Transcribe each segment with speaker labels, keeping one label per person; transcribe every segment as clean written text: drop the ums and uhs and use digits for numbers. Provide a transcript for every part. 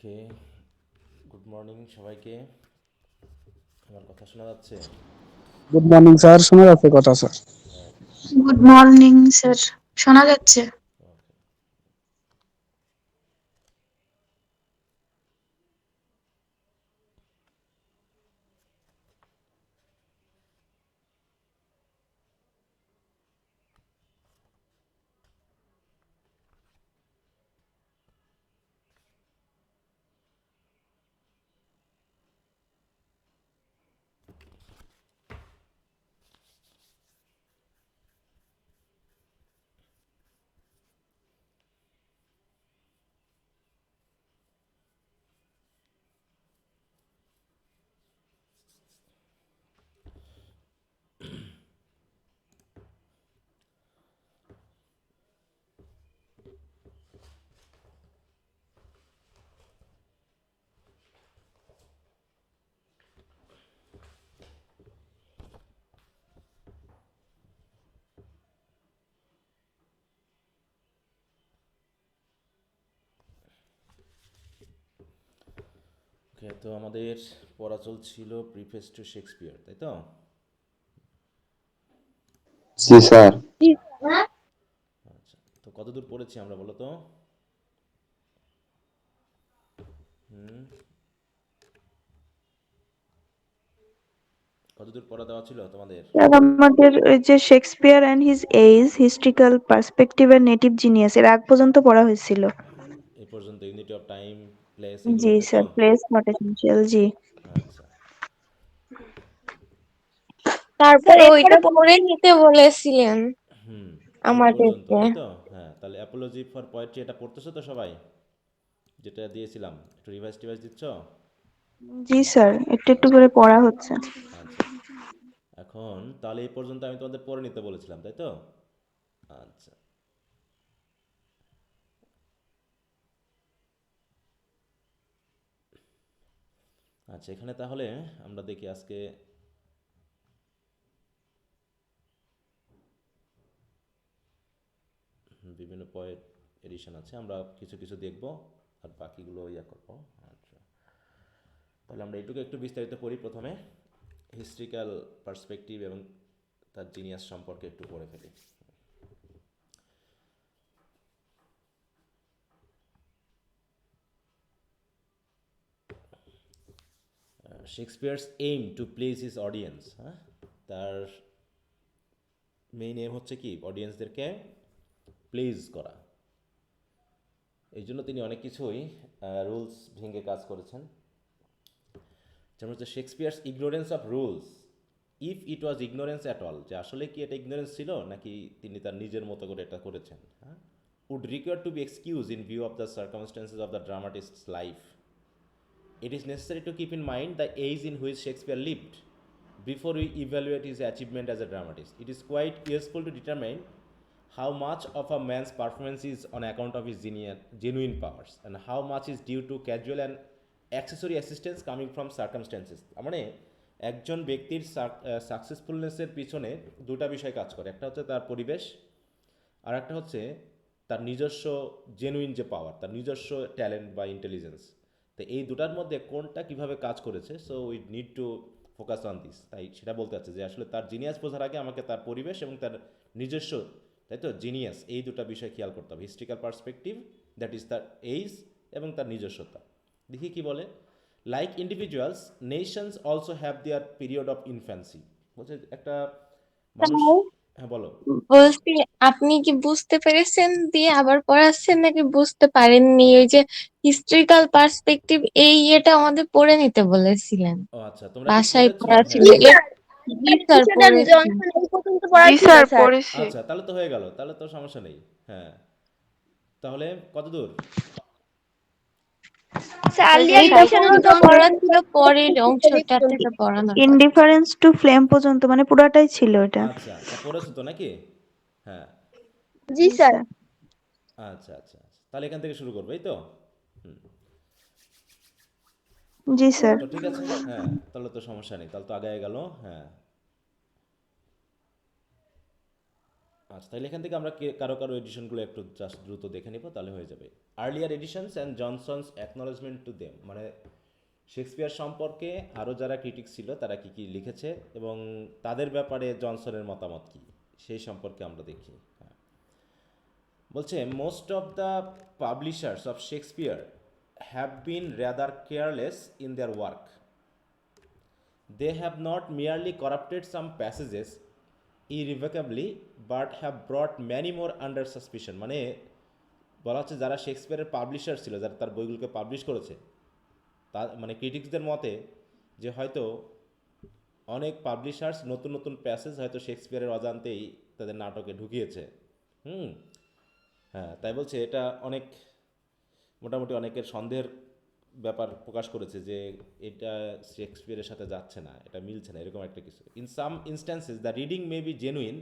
Speaker 1: ওকে, good morning সবাইকে। আমার কথা শোনা যাচ্ছে?
Speaker 2: গুড মর্নিং স্যার, শোনা যাচ্ছে কথা স্যার।
Speaker 1: ওকে।
Speaker 3: গুড মর্নিং স্যার, শোনা যাচ্ছে?
Speaker 1: ওকে। ওকে, তো আমাদের পড়া চলছিল প্রিফেস টু শেক্সপিয়ার, তাই তো?
Speaker 4: জি স্যার।
Speaker 1: আচ্ছা, তো কতদূর পড়েছি আমরা বলো তো? হুম, কতদূর পড়া দেওয়া ছিল তোমাদের?
Speaker 5: স্যার আমাদের ওই যে Shakespeare and his age, historical perspective এর নেটিভ জিনিয়াস এর আগ পর্যন্ত পড়া হয়েছিল।
Speaker 1: এই পর্যন্ত ইউনিটি অফ টাইম, প্লেস, এগুলো,
Speaker 5: জি
Speaker 1: তাই তো?
Speaker 5: Sir, plays not essential. জি
Speaker 1: আচ্ছা।
Speaker 6: তারপর
Speaker 3: স্যার
Speaker 6: ওইটা
Speaker 3: এরপরে
Speaker 6: পড়ে নিতে বলেছিলেন
Speaker 1: হুম, এই পর্যন্ত,
Speaker 6: আমাদেরকে।
Speaker 1: তাই তো? হ্যাঁ, তাহলে অ্যাপোলজি ফর পোয়েট্রি এটা পড়তেছো তো সবাই? যেটা দিয়েছিলাম, একটু রিভাইজ টিভাইজ দিচ্ছ?
Speaker 5: জি স্যার, একটু একটু করে পড়া হচ্ছে।
Speaker 1: আচ্ছা, এখন তাহলে এই পর্যন্ত আমি তোমাদের পড়ে নিতে বলেছিলাম, তাই তো? আচ্ছা। আচ্ছা, এখানে তাহলে আমরা দেখি আজকে বিভিন্ন পয়েট এডিশন আছে, আমরা কিছু কিছু দেখব আর বাকিগুলো ইয়া করবো। আচ্ছা, তাহলে আমরা এইটুকু একটু বিস্তারিত করি। প্রথমে হিস্ট্রিক্যাল পার্সপেক্টিভ এবং তার জিনিয়াস সম্পর্কে একটু পড়ে ফেলি। Shakespeare's aim to please his audience. হ্যাঁ, তার মেইন এম হচ্ছে কি, অডিয়েন্সদেরকে প্লিজ করা। এই জন্য তিনি অনেক কিছুই রুলস ভেঙে কাজ করেছেন। যেমন হচ্ছে Shakespeare's ignorance of rules, if it was ignorance at all, যে আসলে কি এটা ইগনোরেন্স ছিল নাকি তিনি তার নিজের মতো করে এটা করেছেন, হ্যাঁ, would require to be excuse in view of the circumstances of the dramatist's life. It is necessary to keep in mind the age in which Shakespeare lived before we evaluate his achievement as a dramatist. It is quite useful to determine how much of a man's performance is on account of his genuine powers and how much is due to casual and accessory assistance coming from circumstances. মানে একজন ব্যক্তির সাকসেসফুলনেসের পিছনে দুটা বিষয় কাজ করে, একটা হচ্ছে তার পরিবেশ, আর একটা হচ্ছে তার নিজস্ব জেনুইন যে পাওয়ার, তার নিজস্ব ট্যালেন্ট বা ইন্টেলিজেন্স। তো এই দুটার মধ্যে কোনটা কিভাবে কাজ করেছে, so we need to focus on this. তাই সেটা বলতে চাচ্ছে যে আসলে তার জিনিয়াস বোঝার আগে আমাকে তার পরিবেশ এবং তার নিজস্ব, তাই তো, জিনিয়াস, এই দুটা বিষয় খেয়াল করতে হবে। হিস্ট্রিক্যাল পার্সপেক্টিভ, দ্যাট ইজ তার এইজ, এবং তার নিজস্বতা। দেখি কি বলে। Like individuals, Nations also have their period of infancy. বলছে একটা মানুষ।
Speaker 6: তাও
Speaker 1: হ্যাঁ, বলো।
Speaker 6: বলছি, আপনি কি বুঝতে পেরেছেন দিয়ে আবার পড়াচ্ছেন নাকি বুঝতে পারেননি? ওই যে হিস্ট্রিক্যাল পার্সপেক্টিভ, এই এটা আমাদের পড়ে নিতে বলেছিলেন,
Speaker 1: ও আচ্ছা, তোমরা কি
Speaker 6: বাসায়
Speaker 1: পড়েছো?
Speaker 6: পড়া ছিল
Speaker 1: হ্যাঁ।
Speaker 6: জি স্যার,
Speaker 3: বিষয়টা
Speaker 6: পড়েছি।
Speaker 3: জনসন এই পর্যন্ত পড়া
Speaker 5: জি
Speaker 3: ছিল
Speaker 5: স্যার,
Speaker 3: স্যার।
Speaker 5: পড়েছি।
Speaker 1: আচ্ছা, তাহলে তো হয়ে গেল, তাহলে তো সমস্যা নেই। হ্যাঁ, তাহলে কত দূর?
Speaker 3: স্যার আর্লিয়ার
Speaker 6: এইটা
Speaker 3: ভার্সনে
Speaker 6: পর্যন্ত
Speaker 3: জনসন
Speaker 6: পড়া ছিল, পরের অংশটা থেকে পড়ানোর কথা ছিল।
Speaker 5: ইনডিফারেন্স টু ফ্লেম পর্যন্ত মানে পুরাটাই ছিল এটা।
Speaker 1: আচ্ছা, তা পড়েছো তো নাকি? হ্যাঁ।
Speaker 3: জি
Speaker 5: জি
Speaker 3: স্যার।
Speaker 5: স্যার।
Speaker 1: আচ্ছা আচ্ছা আচ্ছা, তাহলে এখান থেকে শুরু করবো, এই তো? হুম।
Speaker 5: জি স্যার।
Speaker 1: তো ঠিক আছে, হ্যাঁ, তাহলে তো সমস্যা নেই, তাহলে তো আগে গেল। হ্যাঁ, আচ্ছা, তাহলে এখান থেকে আমরা কারো কারো এডিশনগুলো একটু জাস্ট দ্রুত দেখে নিব, তাহলে হয়ে যাবে। Earlier editions and Johnson's acknowledgement to them, মানে শেক্সপিয়ার সম্পর্কে আরও যারা ক্রিটিক্স ছিল তারা কী কী লিখেছে এবং তাদের ব্যাপারে জনসনের মতামত কী সেই সম্পর্কে আমরা দেখি। হ্যাঁ, বলছে most of the publishers of Shakespeare have been rather careless in their work. They have not merely corrupted some passages irrevocably but have brought many more under suspicion। মানে বলা হচ্ছে যারা শেক্সপিয়ারের পাবলিশার ছিল, যারা তার বইগুলোকে পাবলিশ করেছে, তা মানে ক্রিটিক্সদের মতে যে হয়তো অনেক পাবলিশার্স নতুন নতুন প্যাসেজ হয়তো শেক্সপিয়ারের অজান্তেই তাদের নাটকে ঢুকিয়েছে। হ্যাঁ, তাই বলছে এটা অনেক মোটামুটি অনেকের সন্দেহের ব্যাপার প্রকাশ করেছে যে এটা শেক্সপিয়ারের সাথে যাচ্ছে না, এটা মিলছে না, এরকম একটা কিছু। In some instances the reading may be genuine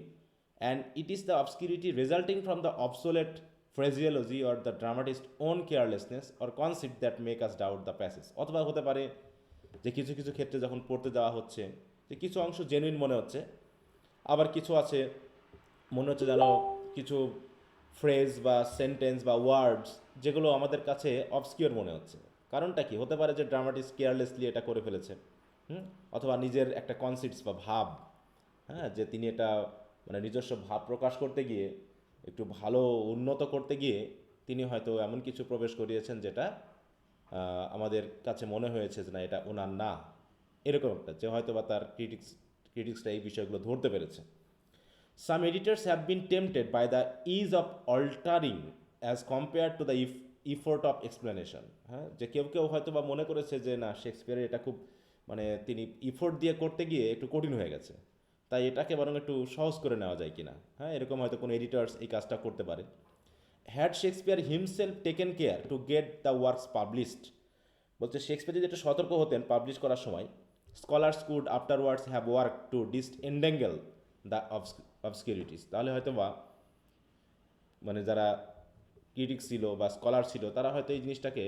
Speaker 1: and it is the obscurity resulting from the obsolete phraseology or the dramatist own carelessness or concept that make us doubt the passage. অথবা হতে পারে যে কিছু কিছু ক্ষেত্রে যখন পড়তে যাওয়া হচ্ছে যে কিছু অংশ জেনুইন মনে হচ্ছে, আবার কিছু আছে মনে হচ্ছে যেন কিছু ফ্রেজ বা সেন্টেন্স বা ওয়ার্ডস যেগুলো আমাদের কাছে অবস্কিওর মনে হচ্ছে। কারণটা কি হতে পারে যে ড্রামাটিস্ট কেয়ারলেসলি এটা করে ফেলেছে, অথবা নিজের একটা কনসেপ্টস বা ভাব, হ্যাঁ, যে তিনি এটা মানে নিজস্ব ভাব প্রকাশ করতে গিয়ে একটু ভালো উন্নত করতে গিয়ে তিনি হয়তো এমন কিছু প্রবেশ করিয়েছেন যেটা আমাদের কাছে মনে হয়েছে যে না এটা ওনার না, এরকম একটা, যে হয়তো বা তার ক্রিটিক্সটা এই বিষয়গুলো ধরতে পেরেছে। Some editors have been tempted by the ease of altering as compared to the effort of explanation। হ্যাঁ, যে কেউ কেউ হয়তো বা মনে করেছে যে না শেক্সপিয়ারের এটা খুব মানে তিনি ইফোর্ট দিয়ে করতে গিয়ে একটু কঠিন হয়ে গেছে, তাই এটাকে বরং একটু সহজ করে নেওয়া যায় কিনা। হ্যাঁ, এরকম হয়তো কোনো এডিটার্স এই কাজটা করতে পারে। Had Shakespeare himself taken care to get the works published, বলছে শেক্সপিয়ার যদি একটু সতর্ক হতেন পাবলিশ করার সময়, scholars could afterwards have work to disentangle the obscurities, তাহলে হয়তো বা মানে যারা ক্রিটিক্স ছিল বা স্কলার ছিল তারা হয়তো এই জিনিসটাকে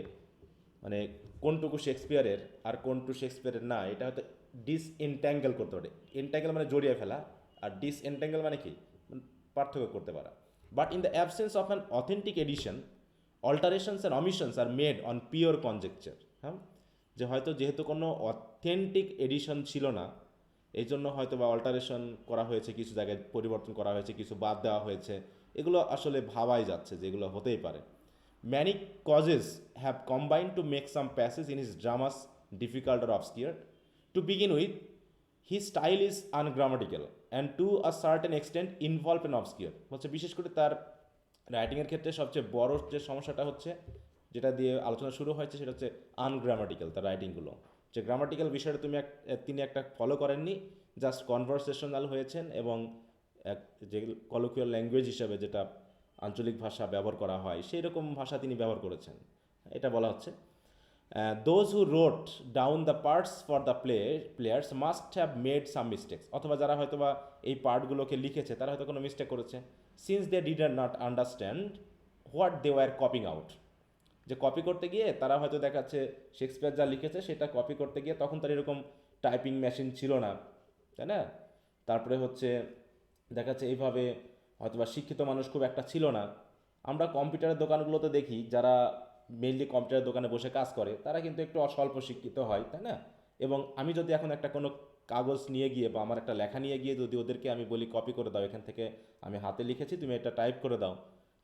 Speaker 1: মানে কোনটুকু শেক্সপিয়ারের আর কোনটু শেক্সপিয়ারের না এটা হয়তো ডিসএনট্যাঙ্গেল করতে পারে। এনট্যাঙ্গেল মানে জড়িয়ে ফেলা, আর ডিসএনট্যাঙ্গেল মানে কি পার্থক্য করতে পারা। But in the absence of an authentic edition alterations and omissions are made on pure conjecture. হ্যাঁ, যে হয়তো যেহেতু কোনো অথেন্টিক এডিশন ছিল না এই জন্য হয়তো বা অল্টারেশন করা হয়েছে, কিছু জায়গায় পরিবর্তন করা হয়েছে, কিছু বাদ দেওয়া হয়েছে, এগুলো আসলে ভাবাই যাচ্ছে যে এগুলো হতেই পারে। Many causes have combined to make some passage in his dramas difficult or obscured. To begin with he style is ungrammatical and to a certain extent involve in obscure. হচ্ছে বিশেষ করে তার রাইটিংয়ের ক্ষেত্রে সবচেয়ে বড় যে সমস্যাটা হচ্ছে যেটা দিয়ে আলোচনা শুরু হয়েছে সেটা হচ্ছে আনগ্রামাটিক্যাল তার রাইটিংগুলো। যে গ্রামাটিক্যাল বিষয়টা তিনি একটা ফলো করেননি, জাস্ট কনভারসেশনাল হয়েছেন এবং এক যে কলোকিয়াল ল্যাঙ্গুয়েজ হিসাবে যেটা আঞ্চলিক ভাষা ব্যবহার করা হয় সেই রকম ভাষা তিনি ব্যবহার করেছেন, এটা বলা হচ্ছে। Those who wrote down the parts for the players must have made some mistakes, অথবা যারা হয়তো বা এই পার্টগুলোকে লিখেছে তারা হয়তো কোনো মিস্টেক করেছে। Since they did not understand what they were coping out, যে কপি করতে গিয়ে তারা হয়তো দেখাচ্ছে শেক্সপিয়ার যা লিখেছে সেটা কপি করতে গিয়ে তখন তার এরকম টাইপিং মেশিন ছিল না, তাই না? তারপরে হচ্ছে দেখাচ্ছে এইভাবে হয়তোবা শিক্ষিত মানুষ খুব একটা ছিল না। আমরা কম্পিউটারের দোকানগুলোতে দেখি যারা মেইনলি কম্পিউটারের দোকানে বসে কাজ করে তারা কিন্তু একটু অস্বল্প শিক্ষিত হয়, তাই না? এবং আমি যদি এখন একটা কোনো কাগজ নিয়ে গিয়ে বা আমার একটা লেখা নিয়ে গিয়ে যদি ওদেরকে আমি বলি কপি করে দাও, এখান থেকে আমি হাতে লিখেছি তুমি এটা টাইপ করে দাও,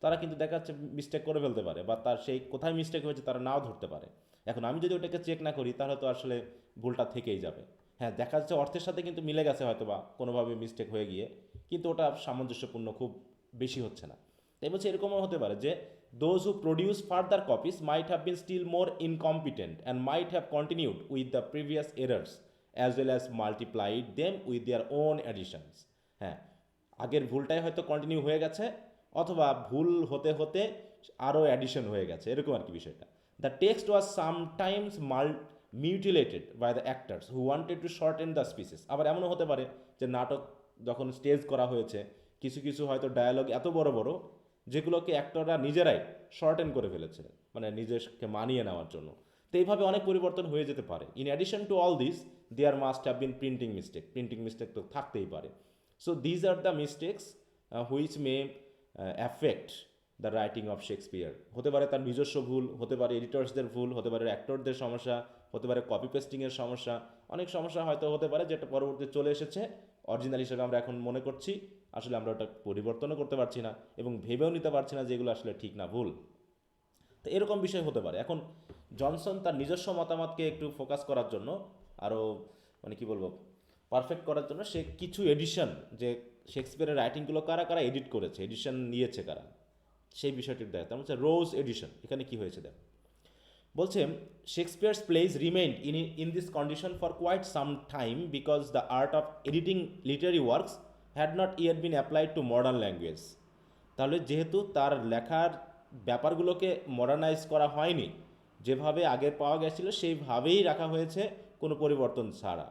Speaker 1: তারা কিন্তু দেখা যাচ্ছে মিস্টেক করে ফেলতে পারে বা তার সেই কোথায় মিস্টেক হয়েছে তারা নাও ধরতে পারে। এখন আমি যদি ওটাকে চেক না করি তাহলে তো আসলে ভুলটা থেকেই যাবে। হ্যাঁ, দেখা যাচ্ছে অর্থের সাথে কিন্তু মিলে গেছে হয়তো বা কোনোভাবে মিস্টেক হয়ে গিয়ে, কিন্তু ওটা সামঞ্জস্যপূর্ণ খুব বেশি হচ্ছে না। তাই বলছে এরকমও হতে পারে যে those who produce further copies might have been still more incompetent and might have continued with the previous errors as well as multiplied them with their own additions. হ্যাঁ, আগের ভুলটাই হয়তো কন্টিনিউ হয়ে গেছে অথবা ভুল হতে হতে আরও অ্যাডিশন হয়ে গেছে, এরকম আর কি বিষয়টা। The text was sometimes mutilated by the actors who wanted to shorten the pieces. আবার এমনও হতে পারে যে নাটক যখন স্টেজ করা হয়েছে কিছু কিছু হয়তো ডায়ালগ এত বড় বড় যেগুলোকে অ্যাক্টররা নিজেরাই শর্টেন করে ফেলেছে মানে নিজেকে মানিয়ে নেওয়ার জন্য। তো এইভাবে অনেক পরিবর্তন হয়ে যেতে পারে। In addition to all this there must have been printing mistake তো থাকতেই পারে। So these are the mistakes which may affect the writing of Shakespeare. হতে পারে তার নিজস্ব ভুল, হতে পারে এডিটর্সদের ভুল, হতে পারে অ্যাক্টরদের সমস্যা, হতে পারে কপি পেস্টিংয়ের সমস্যা, অনেক সমস্যা হয়তো হতে পারে যেটা পরবর্তী চলে এসেছে অরিজিনাল হিসেবে আমরা এখন মনে করছি, আসলে আমরা ওটা পরিবর্তনও করতে পারছি না এবং ভেবেও নিতে পারছি না যে এগুলো আসলে ঠিক না ভুল। তো এরকম বিষয় হতে পারে। এখন জনসন তার নিজস্ব মতামতকে একটু ফোকাস করার জন্য, আরও মানে কি বলবো, পারফেক্ট করার জন্য সে কিছু এডিশন, যে শেক্সপিয়ারের রাইটিংগুলো কারা কারা এডিট করেছে, এডিশন নিয়েছে কারা, সেই বিষয়টি দেয়। তার হচ্ছে রোজ এডিশন। এখানে কি হয়েছে দেখ, বলছে Shakespeare's plays remained in this condition for quite some time because the art of editing literary works had not yet been applied to modern language. তাহলে যেহেতু তার লেখার ব্যাপারগুলোকে মডার্নাইজ করা হয়নি, যেভাবে আগে পাওয়া গেছিল সেইভাবেই রাখা হয়েছে, কোনো পরিবর্তন ছাড়া।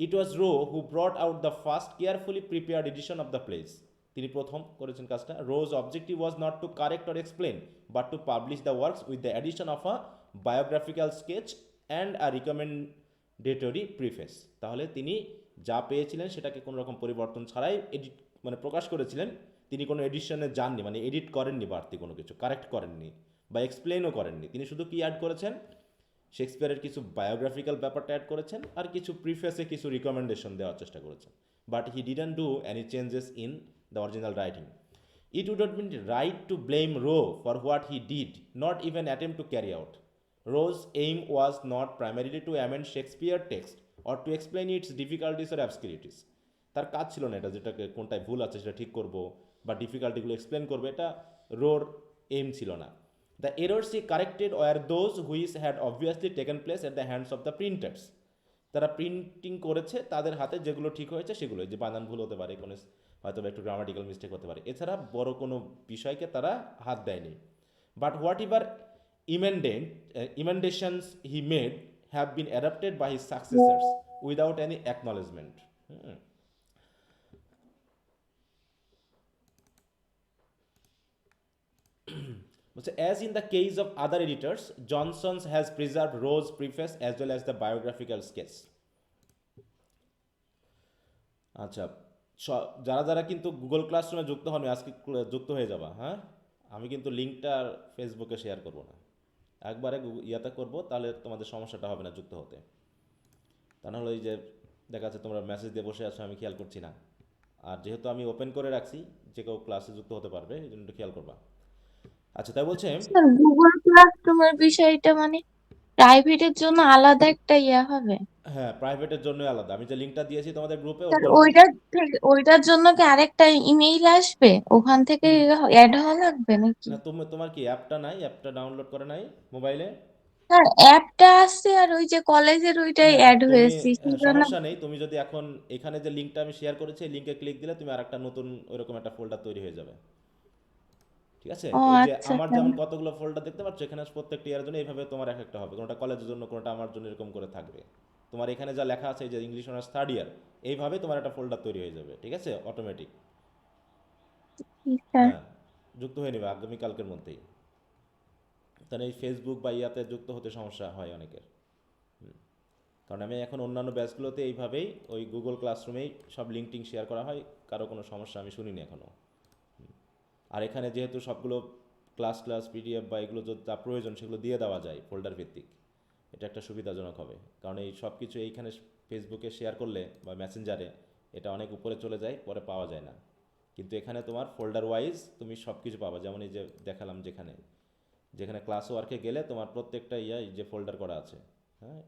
Speaker 1: It was Rowe who brought out the first carefully prepared edition of the plays. তিনি প্রথম করেছেন কাজটা। Rowe's objective was not to correct or explain but to publish the works with the edition of a biographical sketch and a recommendatory preface. তাহলে তিনি যা পেয়েছিলেন সেটাকে কোনো রকম পরিবর্তন ছাড়াই এডিট মানে প্রকাশ করেছিলেন। তিনি কোনো এডিশনে যাননি, মানে এডিট করেননি, বাড়তি কোনো কিছু কারেক্ট করেননি বা এক্সপ্লেনও করেননি। তিনি শুধু কি অ্যাড করেছেন, শেক্সপিয়ারের কিছু বায়োগ্রাফিক্যাল ব্যাপারটা অ্যাড করেছেন আর কিছু প্রিফেসে কিছু রিকমেন্ডেশন দেওয়ার চেষ্টা করেছেন। But he didn't do any changes in the original writing. It would not been right to blame Rowe for what he did, not even attempt to carry out. Rowe's aim was not primarily to amend Shakespeare text or to explain its difficulties or obscurities. তার কাজ ছিল না এটা, যেটাকে কোনটায় ভুল আছে সেটা ঠিক করবো বা ডিফিকাল্টিগুলো এক্সপ্লেন করবে, এটা রোর এইম ছিল না। The errors he corrected were those which had obviously taken place at the hands of the printers. তারা প্রিন্টিং করেছে, তাদের হাতে যেগুলো ঠিক হয়েছে সেগুলো, যে বানান ভুল হতে পারে, কোনো হয়তো একটু গ্রামাটিক্যাল মিস্টেক হতে পারে, এছাড়া বড় কোনো বিষয়কে তারা হাত দেয়নি। But whatever emendations he made have been adapted by his successors without any acknowledgement. As in the case of other editors, Johnson has preserved Rose's preface as well as the biographical sketch. আচ্ছা, যারা যারা কিন্তু Google ক্লাসরুমে যুক্ত হন আজকে যুক্ত হয়ে যাবা। হ্যাঁ, আমি কিন্তু লিঙ্কটা ফেসবুকে শেয়ার করব না, একবারে ইয়াতে করব, তাহলে তোমাদের সমস্যাটা হবে না যুক্ত হতে। তা নাহলে ওই যে দেখা যাচ্ছে তোমরা মেসেজ দিয়ে বসে আছো, আমি খেয়াল করছি না। আর যেহেতু আমি ওপেন করে রাখছি, যে কেউ ক্লাসে যুক্ত হতে পারবে, এই জন্য একটু খেয়াল করবা। আচ্ছা, তাই বলছে
Speaker 6: স্যার গুগল ক্লাসরুমের বিষয়টা মানে প্রাইভেটের জন্য আলাদা একটা ইয়া হবে?
Speaker 1: হ্যাঁ, প্রাইভেটের জন্য আলাদা। আমি যে লিঙ্কটা দিয়েছি তোমাদের গ্রুপে,
Speaker 6: স্যার
Speaker 1: ওটা
Speaker 6: ওইটার জন্য কি আরেকটা ইমেইল আসবে, ওখান থেকে অ্যাড হওয়া লাগবে নাকি?
Speaker 1: না, তোমার কি অ্যাপটা নাই? অ্যাপটা ডাউনলোড করে নাই মোবাইলে?
Speaker 6: স্যার অ্যাপটা আছে আর ওই যে কলেজের ওইটাই
Speaker 1: হ্যাঁ,
Speaker 6: অ্যাড
Speaker 1: তুমি
Speaker 6: হয়েছি সেই জন্য।
Speaker 1: সমস্যা নেই। তুমি যদি এখন এখানে যে লিঙ্কটা আমি শেয়ার করেছি, এই লিঙ্কে ক্লিক দিলে তুমি আরেকটা নতুন ওইরকম একটা ফোল্ডার তৈরি হয়ে যাবে। ঠিক আছে?
Speaker 6: ও
Speaker 1: এই যে
Speaker 6: আচ্ছা
Speaker 1: আমার
Speaker 6: স্যার।
Speaker 1: যেমন কতগুলো ফোল্ডার দেখতে পাচ্ছ, এখানে প্রত্যেকটি ইয়ার জন্য এইভাবে তোমার এক একটা হবে। কোনোটা কলেজের জন্য, কোনোটা আমার জন্য, এরকম করে থাকবে। তোমার এখানে যা লেখা আছে, এই যে ইংলিশ অনার্স থার্ড ইয়ার, এইভাবে তোমার একটা ফোল্ডার তৈরি হয়ে যাবে। ঠিক আছে? অটোমেটিক।
Speaker 6: স্যার
Speaker 1: হ্যাঁ, যুক্ত হয়ে নেবে আগামীকালকের মধ্যেই। তাহলে এই ফেসবুক বা ইয়াতে যুক্ত হতে সমস্যা হয় অনেকের। কারণ আমি এখন অন্যান্য ব্যাচগুলোতে এইভাবেই ওই গুগল ক্লাসরুমেই সব লিঙ্ক টিঙ্ক শেয়ার করা হয়, কারো কোনো সমস্যা আমি শুনিনি এখনও। আর এখানে যেহেতু সবগুলো ক্লাস পিডিএফ বা এগুলো যা প্রয়োজন সেগুলো দিয়ে দেওয়া যায় ফোল্ডার ভিত্তিক, এটা একটা সুবিধাজনক হবে। কারণ এই সব কিছু এইখানে ফেসবুকে শেয়ার করলে বা মেসেঞ্জারে এটা অনেক উপরে চলে যায়, পরে পাওয়া যায় না। কিন্তু এখানে তোমার ফোল্ডার ওয়াইজ তুমি সব কিছু পাবা। যেমন এই যে দেখালাম, যেখানে যেখানে ক্লাস ওয়ার্কে গেলে তোমার প্রত্যেকটা এই যে ফোল্ডার করা আছে। হ্যাঁ,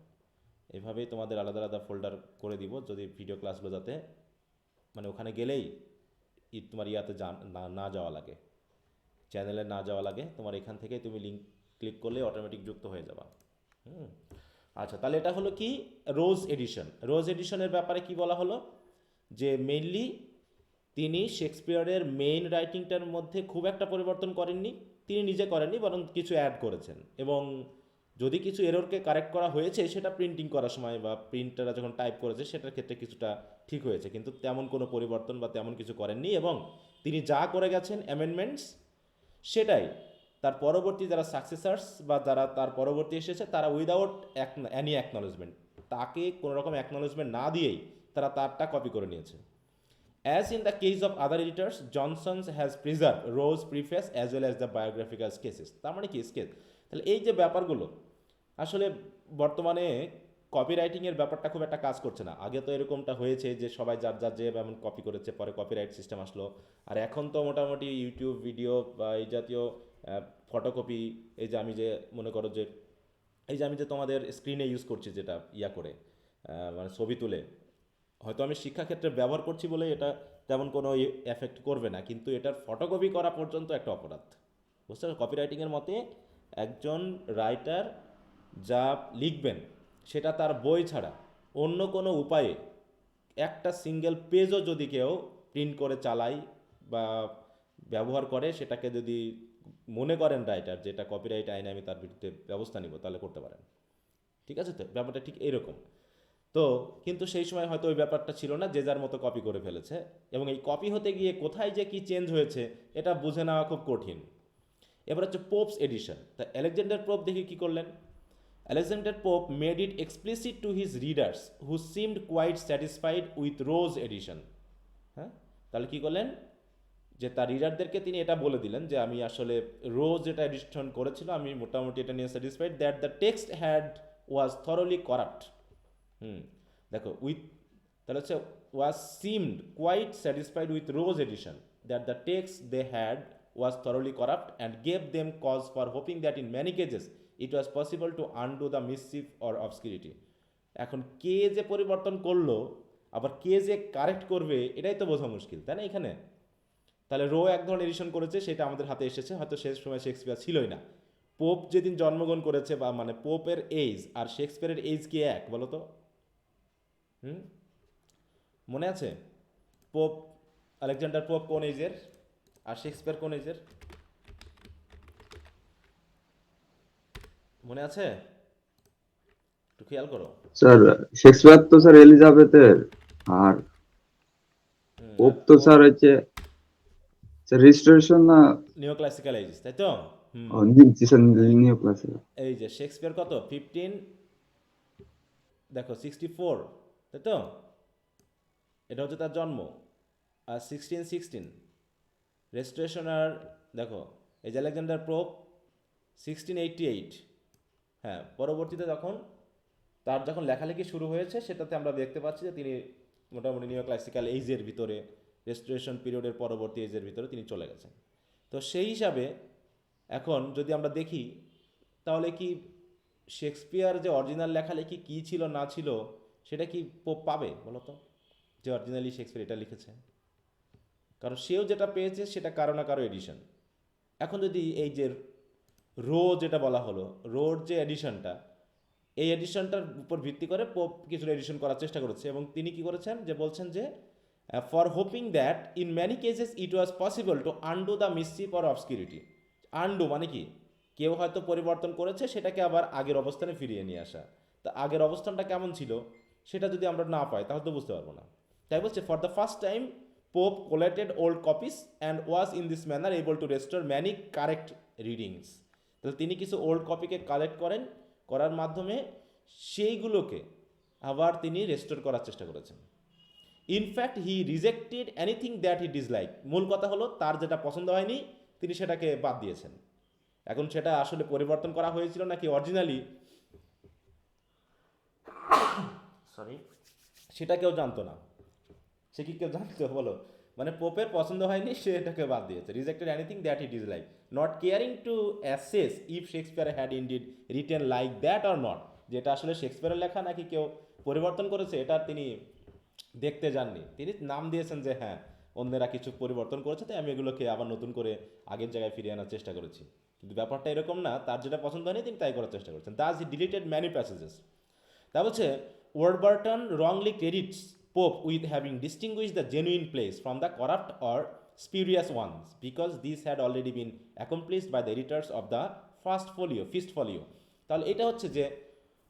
Speaker 1: এইভাবেই তোমাদের আলাদা আলাদা ফোল্ডার করে দিব, যদি ভিডিও ক্লাসগুলো যাতে মানে ওখানে গেলেই তোমার ইয়াতে না যাওয়া লাগে, চ্যানেলে না যাওয়া লাগে, তোমার এখান থেকেই তুমি লিঙ্ক ক্লিক করলে অটোমেটিক যুক্ত হয়ে যাবা। আচ্ছা, তাহলে এটা হলো কি রোজ এডিশন। রোজ এডিশনের ব্যাপারে কি বলা হলো, যে মেইনলি তিনি শেক্সপিয়ারের মেইন রাইটিংটার মধ্যে খুব একটা পরিবর্তন করেননি, তিনি নিজে করেননি, বরং কিছু অ্যাড করেছেন। এবং যদি কিছু এররকে কারেক্ট করা হয়েছে, সেটা প্রিন্টিং করার সময় বা প্রিন্টাররা যখন টাইপ করেছে সেটার ক্ষেত্রে কিছুটা ঠিক হয়েছে, কিন্তু তেমন কোনো পরিবর্তন বা তেমন কিছু করেননি। এবং তিনি যা করে গেছেন অ্যামেন্ডমেন্টস, সেটাই তার পরবর্তী যারা সাকসেসার্স বা যারা তার পরবর্তী এসেছে, তারা উইদাউট অ্যানি অ্যাকনলেজমেন্ট, তাকে কোনো রকম অ্যাকনলেজমেন্ট না দিয়েই তারা তারটা কপি করে নিয়েছে। As in the case of other editors, Johnson has preserved Rowe's preface as well as the biographical sketches. তার মানে কি স্কেচ? তাহলে এই যে ব্যাপারগুলো আসলে বর্তমানে কপিরাইটিংয়ের ব্যাপারটা খুব একটা কাজ করছে না। আগে তো এরকমটা হয়েছে যে সবাই যার যার যে এমন কপি করেছে, পরে কপিরাইট সিস্টেম আসলো। আর এখন তো মোটামুটি ইউটিউব ভিডিও বা এই জাতীয় ফটোকপি, এই যে আমি যে মনে করো যে এই যে আমি যে তোমাদের স্ক্রিনে ইউজ করছি যেটা করে মানে ছবি তুলে, হয়তো আমি শিক্ষাক্ষেত্রে ব্যবহার করছি বলে এটা তেমন কোনো এফেক্ট করবে না, কিন্তু এটার ফটোকপি করা পর্যন্ত একটা অপরাধ। বুঝতে পারছো? কপিরাইটিংয়ের মতে একজন রাইটার যা লিখবেন সেটা তার বই ছাড়া অন্য কোনো উপায়ে একটা সিঙ্গেল পেজও যদি কেউ প্রিন্ট করে চালায় বা ব্যবহার করে, সেটাকে যদি মনে করেন রাইটার যেটা কপিরাইট আইনে আমি তার বিরুদ্ধে ব্যবস্থা নিব, তাহলে করতে পারেন। ঠিক আছে? তো ব্যাপারটা ঠিক এইরকম। তো কিন্তু সেই সময় হয়তো ওই ব্যাপারটা ছিল না, যে যার মতো কপি করে ফেলেছে, এবং এই কপি হতে গিয়ে কোথায় যে কি চেঞ্জ হয়েছে এটা বুঝে নেওয়া খুব কঠিন। এবার হচ্ছে পোপস এডিশন। তা আলেকজান্ডার পোপ দেখি কি করলেন। Alexander Pope made it explicit to his readers who seemed quite satisfied with Rowe's edition. হ্যাঁ, তাহলে কী করলেন, যে তার রিডারদেরকে তিনি এটা বলে দিলেন যে আমি আসলে রোজ যেটা এডিশন করেছিল আমি মোটামুটি এটা নিয়ে satisfied, that the text had was thoroughly corrupt. দেখো উইথ, তাহলে হচ্ছে was seemed quite satisfied with Rowe's edition, that the text they had was thoroughly corrupt and gave them cause for hoping that in many cases it was possible to undo the mischief or obscurity. এখন কে যে পরিবর্তন করলো আবার কে যে correct করবে এটাই তো বোঝা মুশকিল, তাই না এখানে? তাহলে রো এক ধরনের এডিশন করেছে, সেটা আমাদের হাতে এসেছে, হয়তো শেষ সময় শেক্সপিয়ার ছিলই না। পোপ যেদিন জন্মগ্রহণ করেছে, বা মানে পোপের এজ আর শেক্সপিয়ারের এজ কি এক বলো তো? মনে আছে পোপ আলেকজান্ডার পোপ কোন এজের আর শেক্সপিয়ার কোন এজের? মনে আছে? একটু খেয়াল করো।
Speaker 4: স্যার শেক্সপিয়ার তো স্যার এলিজাবেথের, আর পোপ তো স্যার হচ্ছে রেজিস্ট্রেশন না
Speaker 1: নিও ক্লাসিক্যাল এজ, তাই তো?
Speaker 4: নিও ক্লাসিক্যাল।
Speaker 1: এই যে শেক্সপিয়ার কত 15, দেখো 64, তাই তো? এটা হচ্ছে তার জন্ম। আর 1616 রেজিস্ট্রেশন। আর দেখো এই যে আলেকজান্ডার পোপ 1688। হ্যাঁ, পরবর্তীতে যখন তার যখন লেখালেখি শুরু হয়েছে সেটাতে আমরা দেখতে পাচ্ছি যে তিনি মোটামুটি নিও ক্লাসিক্যাল এইজের ভিতরে, রেস্টোরেশন পিরিয়ডের পরবর্তী এজের ভিতরে তিনি চলে গেছেন। তো সেই হিসাবে এখন যদি আমরা দেখি তাহলে কি শেক্সপিয়ার যে অরিজিনাল লেখালেখি কী ছিল না ছিল সেটা কি পোপ পাবে বলো তো, যে অরিজিনালি শেক্সপিয়ার এটা লিখেছে? কারণ সেও যেটা পেয়েছে সেটা কারো না কারো এডিশন। এখন যদি এই যে রো যেটা বলা হলো, রোর যে এডিশনটা, এই এডিশনটার উপর ভিত্তি করে পোপ কিছু এডিশন করার চেষ্টা করেছে, এবং তিনি কি করেছেন যে বলছেন যে for hoping that in many cases it was possible to undo the mischief or obscurity. Undo মানে কি, কেউ হয়তো পরিবর্তন করেছে সেটাকে আবার আগের অবস্থানে ফিরিয়ে নিয়ে আসা। তা আগের অবস্থানটা কেমন ছিল সেটা যদি আমরা না পাই তাহলে তো বুঝতে পারবো না। তাই বলছে for the first time Pope collected old copies and was in this manner able to restore many correct readings. তাহলে তিনি কিছু ওল্ড কপিকে কালেক্ট করার মাধ্যমে সেইগুলোকে আবার তিনি রেস্টোর করার চেষ্টা করেছেন। In fact he rejected anything that he dislike. মূল কথা হলো তার যেটা পছন্দ হয়নি তিনি সেটাকে বাদ দিয়েছেন। এখন সেটা আসলে পরিবর্তন করা হয়েছিল নাকি অরিজিনালি সেটা কেউ জানতো না। সে কি কেউ জানতো বলো? মানে পোপের পছন্দ হয়নি, সে এটাকে বাদ দিয়েছে। Rejected anything that he dislike, not caring to assess if Shakespeare had indeed written like that or not. যেটা আসলে শেক্সপিয়ারের লেখা নাকি কেউ পরিবর্তন করেছে এটা তিনি দেখতে যাননি। তিনি নাম দিয়েছেন যে হ্যাঁ অন্যেরা কিছু পরিবর্তন করেছে, তাই আমি এগুলোকে আবার নতুন করে আগের জায়গায় ফিরিয়ে আনার চেষ্টা করেছি। কিন্তু ব্যাপারটা এরকম না, তার যেটা পছন্দ হয়নি তিনি তাই করার চেষ্টা করেছেন। দাস হি ডিলিটেড ম্যানি প্যাসেজেস। তা বলছে ওয়ারবার্টন wrongly credits Pope with having distinguished the genuine plays from the corrupt or spurious ones because these had already been accomplished by the editors of the fifth folio. তাহলে এটা হচ্ছে যে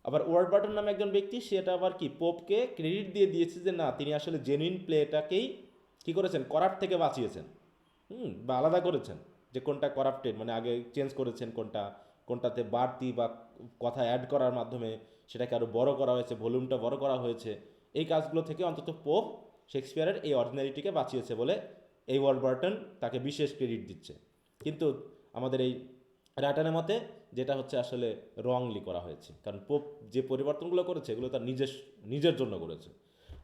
Speaker 1: আবার ওয়ারবার্টন নামে একজন ব্যক্তি, সেটা আবার কি পোপকে ক্রেডিট দিয়ে দিয়েছে যে না তিনি আসলে জেনুইন প্লেটাকেই কী করেছেন, করাপ্ট থেকে বাঁচিয়েছেন, বা আলাদা করেছেন যে কোনটা করাপ্টেড, মানে আগে চেঞ্জ করেছেন কোনটাতে বাড়তি বা কথা অ্যাড করার মাধ্যমে সেটাকে আরও বড় করা হয়েছে, ভলিউমটা বড় করা হয়েছে। এই কাজগুলো থেকে অন্তত পোপ শেক্সপিয়ারের এই অরিজিনালিটিকে বাঁচিয়েছে বলে এই ওয়ারবার্টন তাকে বিশেষ ক্রেডিট দিচ্ছে। কিন্তু আমাদের এই রাইটারের মতে যেটা হচ্ছে আসলে রংলি করা হয়েছে, কারণ পোপ যে পরিবর্তনগুলো করেছে এগুলো তার নিজের জন্য করেছে।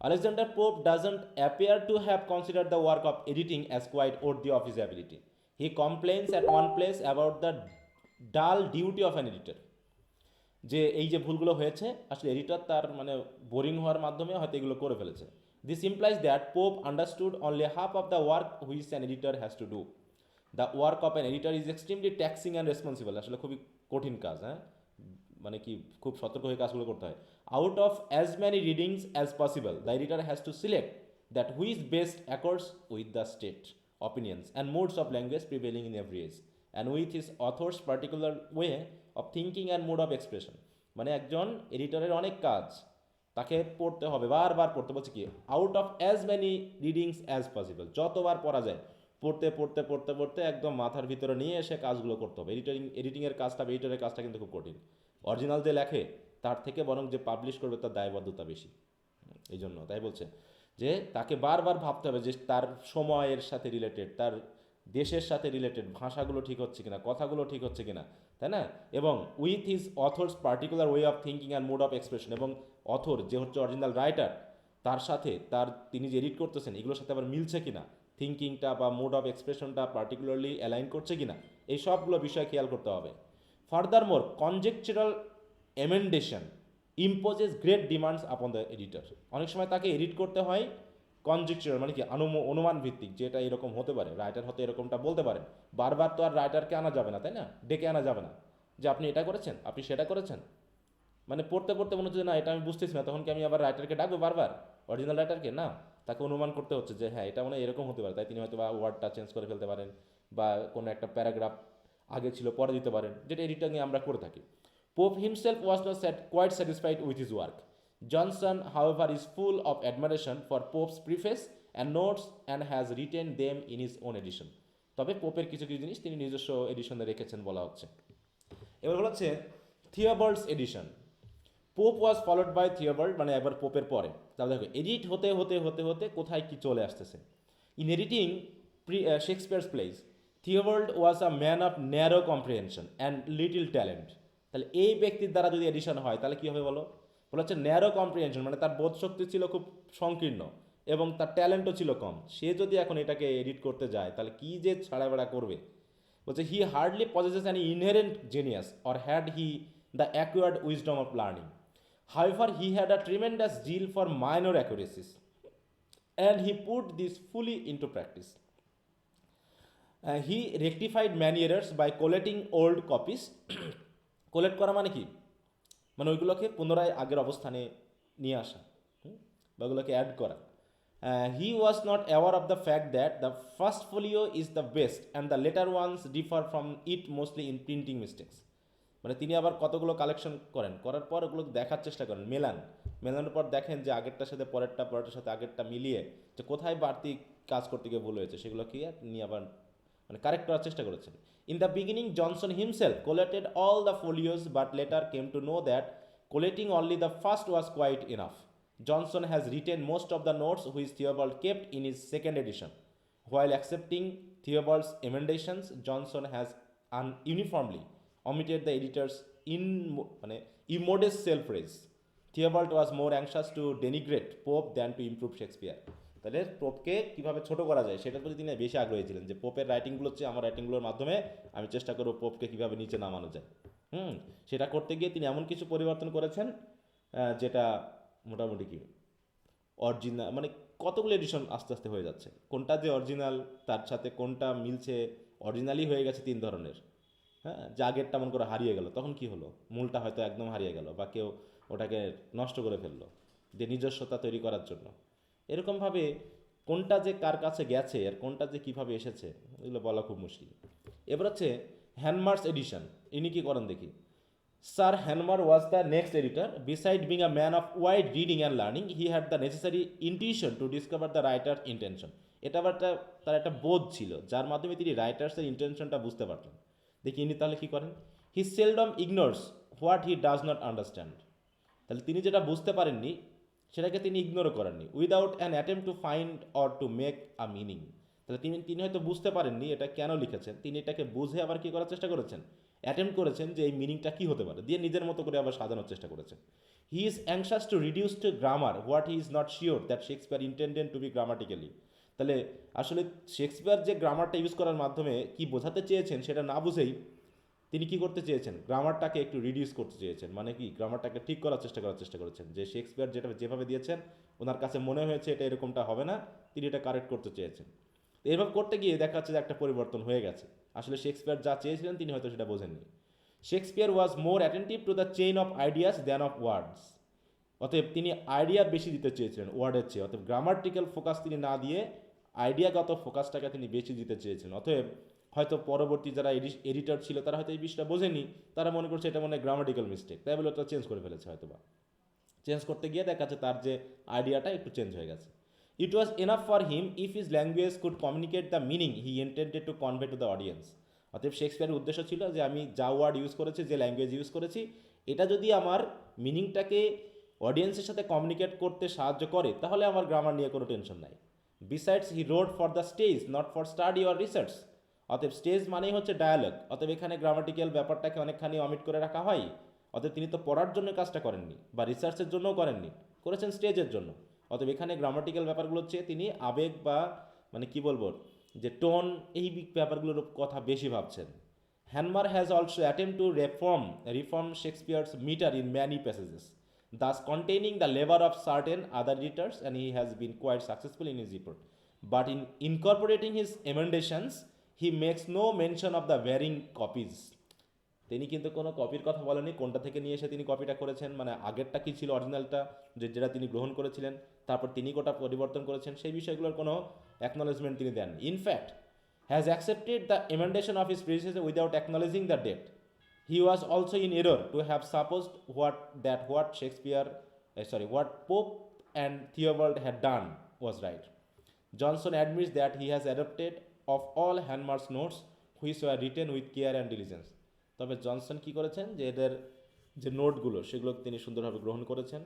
Speaker 1: Alexander Pope doesn't appear to have consider the work of editing as quite worthy of his ability. He complains at one place about the dull duty of an editor. যে এই যে ভুলগুলো হয়েছে আসলে এডিটর তার মানে বোরিং হওয়ার মাধ্যমে হয়তো এগুলো করে ফেলেছে। This implies that Pope understood only half of the work which an editor has to do. The work of an editor is extremely taxing and responsible. আসলে খুবই কঠিন কাজ, হ্যাঁ, মানে কি খুব সতর্ক হয়ে কাজগুলো করতে হয়। Out of as many readings as possible the editor has to select that which best accords with the state opinions and modes of language prevailing in every age and with his author's particular way of thinking and mode of expression. মানে একজন এডিটরের অনেক কাজ, তাকে পড়তে হবে, বারবার পড়তে, বলছে কি out of as many readings as possible, যতবার পড়া যায় পড়তে পড়তে পড়তে পড়তে একদম মাথার ভিতরে নিয়ে এসে কাজগুলো করতে হবে। এডিটিংয়ের কাজটা, এডিটরের কাজটা কিন্তু খুব কঠিন। অরিজিনাল যে লেখে তার থেকে বরং যে পাবলিশ করবে তার দায়বদ্ধতা বেশি। এই জন্য তাই বলছে যে তাকে বারবার ভাবতে হবে যে তার সময়ের সাথে রিলেটেড, তার দেশের সাথে রিলেটেড ভাষাগুলো ঠিক হচ্ছে কিনা, কথাগুলো ঠিক হচ্ছে কিনা, তাই না? এবং with his authors particular way of thinking and mode of expression, এবং অথর যে হচ্ছে অরিজিনাল রাইটার তার সাথে তিনি যে এডিট করতেছেন এগুলোর সাথে আবার মিলছে কিনা, থিঙ্কিংটা বা মোড অফ এক্সপ্রেশনটা পার্টিকুলারলি অ্যালাইন করছে কিনা, এই সবগুলো বিষয় খেয়াল করতে হবে। Furthermore conjectural emendation imposes great demands upon the editor. অনেক সময় তাকে এডিট করতে হয় কনজেকচারাল, মানে কি অনুমান ভিত্তিক, যেটা এরকম হতে পারে, রাইটার হতে এরকমটা বলতে পারেন। বারবার তো আর রাইটারকে আনা যাবে না, তাই না? ডেকে আনা যাবে না যে আপনি এটা করেছেন, আপনি সেটা করেছেন। মানে পড়তে পড়তে মনে হচ্ছে না এটা আমি বুঝতেছি না, তখন কি আমি আবার রাইটারকে ডাকবো বারবার, অরিজিনাল রাইটারকে? না, তাকে অনুমান করতে হচ্ছে যে হ্যাঁ এটা মানে এরকম হতে পারে, তাই তিনি হয়তো বা ওয়ার্ডটা চেঞ্জ করে ফেলতে পারেন বা কোনো একটা প্যারাগ্রাফ আগে ছিল পরে দিতে পারেন, যেটা এডিটিংয়ে আমরা করে থাকি। Pope himself was not quite satisfied with his work. Johnson, however, is full of admiration for Pope's preface and notes and has written them in his own edition. তবে পোপের কিছু কিছু জিনিস তিনি নিজস্ব এডিশনে রেখেছেন বলা হচ্ছে। এবার হচ্ছে Theobald's edition. Pope was followed by Theobald, মানে একবার পোপের পরে। তাহলে দেখো এডিট হতে হতে হতে হতে কোথায় কি চলে আসতেছে। In editing Shakespeare's plays, Theobald was a man of narrow comprehension and little talent. তাহলে এই ব্যক্তির দ্বারা যদি এডিশন হয় তাহলে কী হবে বলো? বলা হচ্ছে ন্যারো কম্প্রিহেনশন, মানে তার বোধশক্তি ছিল খুব সংকীর্ণ এবং তার ট্যালেন্টও ছিল কম। সে যদি এখন এটাকে এডিট করতে যায় তাহলে কী যে ছাড়াবেড়া করবে। বলছে he hardly possesses an inherent genius or had he the acquired wisdom of learning. However he had a tremendous zeal for minor accuracies and he put this fully into practice. He rectified many errors by collating old copies. Collect করা মানে কি? মানে ওইগুলোকে পুনরায় আগের অবস্থানে নিয়ে আসা, বা ওগুলোকে অ্যাড করা। He was not aware of the fact that the first folio is the best and the later ones differ from it mostly in printing mistakes. মানে তিনি আবার কতগুলো কালেকশন করার পর ওগুলো দেখার চেষ্টা করেন, মেলানোর পর দেখেন যে আগেরটার সাথে পরেরটার সাথে আগেরটা মিলিয়ে যে কোথায় বাড়তি কাজ করতে গিয়ে ভুল হয়েছে সেগুলো কি নিয়ে আবার মানে কারেক্ট করার চেষ্টা করেছেন। In the beginning Johnson himself collated all the folios but later came to know that collating only the first was quite enough. Johnson has written most of the notes which Theobald kept in his second edition. While accepting Theobald's emendations, Johnson has uniformly omitted the editor's immodest self-praise. Theobald was more anxious to denigrate Pope than to improve Shakespeare. তাহলে পোপকে কীভাবে ছোটো করা যায় সেটার প্রতি তিনি বেশি আগ্রহী ছিলেন, যে পোপের রাইটিংগুলো হচ্ছে আমার রাইটিংগুলোর মাধ্যমে আমি চেষ্টা করব পোপকে কীভাবে নিচে নামানো যায়। সেটা করতে গিয়ে তিনি এমন কিছু পরিবর্তন করেছেন যেটা মোটামুটি কি অরিজিনাল, মানে কতগুলো এডিশন আস্তে আস্তে হয়ে যাচ্ছে, কোনটা যে অরিজিনাল তার সাথে কোনটা মিলছে, অরিজিনালি হয়ে গেছে 3 ধরনের। হ্যাঁ, যে আগেরটা মন করে হারিয়ে গেল, তখন কি হলো? মূলটা হয়তো একদম হারিয়ে গেল বা কেউ ওটাকে নষ্ট করে ফেললো যে নিজস্বতা তৈরি করার জন্য। এরকমভাবে কোনটা যে কার কাছে গেছে আর কোনটা যে কীভাবে এসেছে এগুলো বলা খুব মুশকিল। এবার হচ্ছে হ্যানমার্স এডিশন। ইনি কী করেন দেখি। Sir Hanmer was the next editor. Besides being a man of wide reading and learning, he had the necessary intuition to discover the writer's intention. এটা আবার তার একটা বোধ ছিল যার মাধ্যমে তিনি রাইটার্সের ইন্টেনশনটা বুঝতে পারতেন। দেখি ইনি তাহলে কী করেন। He seldom ignores what he does not understand. তাহলে তিনি যেটা বুঝতে পারেননি সেটাকে তিনি ইগনোরও করেননি। Without an attempt to find or to make a meaning. তাহলে তিনি তিনি হয়তো বুঝতে পারেননি এটা কেন লিখেছেন, তিনি এটাকে বুঝে আবার কী করার চেষ্টা করেছেন, অ্যাটেম্প করেছেন যে এই মিনিংটা কী হতে পারে, দিয়ে নিজের মতো করে আবার সাজানোর চেষ্টা করেছেন। He is anxious to reduce to grammar what he is not sure that Shakespeare intended to be grammatically. তাহলে আসলে শেক্সপিয়ার যে গ্রামারটা ইউজ করার মাধ্যমে কি বোঝাতে চেয়েছেন সেটা না বুঝেই তিনি কি করতে চেয়েছেন, গ্রামারটাকে একটু রিডিউস করতে চেয়েছেন, মানে কি গ্রামারটাকে ঠিক করার চেষ্টা করেছেন, যে শেক্সপিয়ার যেটা যেভাবে দিয়েছেন ওনার কাছে মনে হয়েছে এটা এরকমটা হবে না, তিনি এটা কারেক্ট করতে চেয়েছেন। তো এভাবে করতে গিয়ে দেখা যাচ্ছে যে একটা পরিবর্তন হয়ে গেছে। আসলে শেক্সপিয়ার যা চেয়েছিলেন তিনি হয়তো সেটা বোঝেননি। Shakespeare was more attentive to the chain of ideas than of words. অতএব তিনি আইডিয়া বেশি দিতে চেয়েছিলেন ওয়ার্ডের চেয়ে, অতএব গ্রামাটিক্যাল ফোকাস তিনি না দিয়ে আইডিয়াগত ফোকাসটাকে তিনি বেশি দিতে চেয়েছেন। অতএব হয়তো পরবর্তী যারা এডিটর ছিল তারা হয়তো এই বিষয়টা বোঝেনি, তারা মনে করছে এটা মনে হয় গ্রামাটিক্যাল মিস্টেক, তাই বলে ওটা চেঞ্জ করে ফেলেছে হয়তো বা। চেঞ্জ করতে গিয়ে দেখা যাচ্ছে তার যে আইডিয়াটা একটু চেঞ্জ হয়ে গেছে। It was enough for him if his language could communicate the meaning he intended to convey to the audience. অতএব শেক্সপিয়ারের উদ্দেশ্য ছিল যে আমি যা ওয়ার্ড ইউজ করেছি, যে ল্যাঙ্গুয়েজ ইউজ করেছি, এটা যদি আমার মিনিংটাকে অডিয়েন্সের সাথে কমিউনিকেট করতে সাহায্য করে তাহলে আমার গ্রামার নিয়ে কোনো টেনশন নাই। Besides he wrote for the stage not for study or research. অতএব স্টেজ মানেই হচ্ছে ডায়ালগ, অতএব এখানে গ্রামাটিক্যাল ব্যাপারটাকে অনেকখানি অমিট করে রাখা হয়। অতএব তিনি তো পড়ার জন্য কাজটা করেননি বা রিসার্চের জন্যও করেননি, করেছেন স্টেজের জন্য। অতএব এখানে গ্রামাটিক্যাল ব্যাপারগুলোর চেয়ে তিনি আবেগ বা মানে কি বলবো যে টোন, এই ব্যাপারগুলোর কথা বেশি ভাবছেন। Hanmer has also attempt to reform Shakespeare's metre in many passages, thus containing the labor of certain other editors, and he has been quite successful in his effort. But in incorporating his emendations, he makes no mention of the varying copies. তিনি কিন্তু কোনো কপির কথা বলেনি, কোনটা থেকে নিয়ে এসে তিনি কপিটা করেছেন, মানে আগেরটা কী ছিল অরিজিনালটা যেটা তিনি গ্রহণ করেছিলেন, তারপর তিনি কোটা পরিবর্তন করেছেন, সেই বিষয়গুলোর কোনো অ্যাকনলেজমেন্ট তিনি দেন। In fact has accepted the emendation of his predecessor without acknowledging the debt. He was also in error to have supposed what Pope and Theobald had done was right. Johnson admits that he has adopted of all Hanmar's notes which were written with care and diligence. তবে Johnson কি করেছেন যে এদের যে নোটগুলো সেগুলো তিনি সুন্দরভাবে গ্রহণ করেছেন,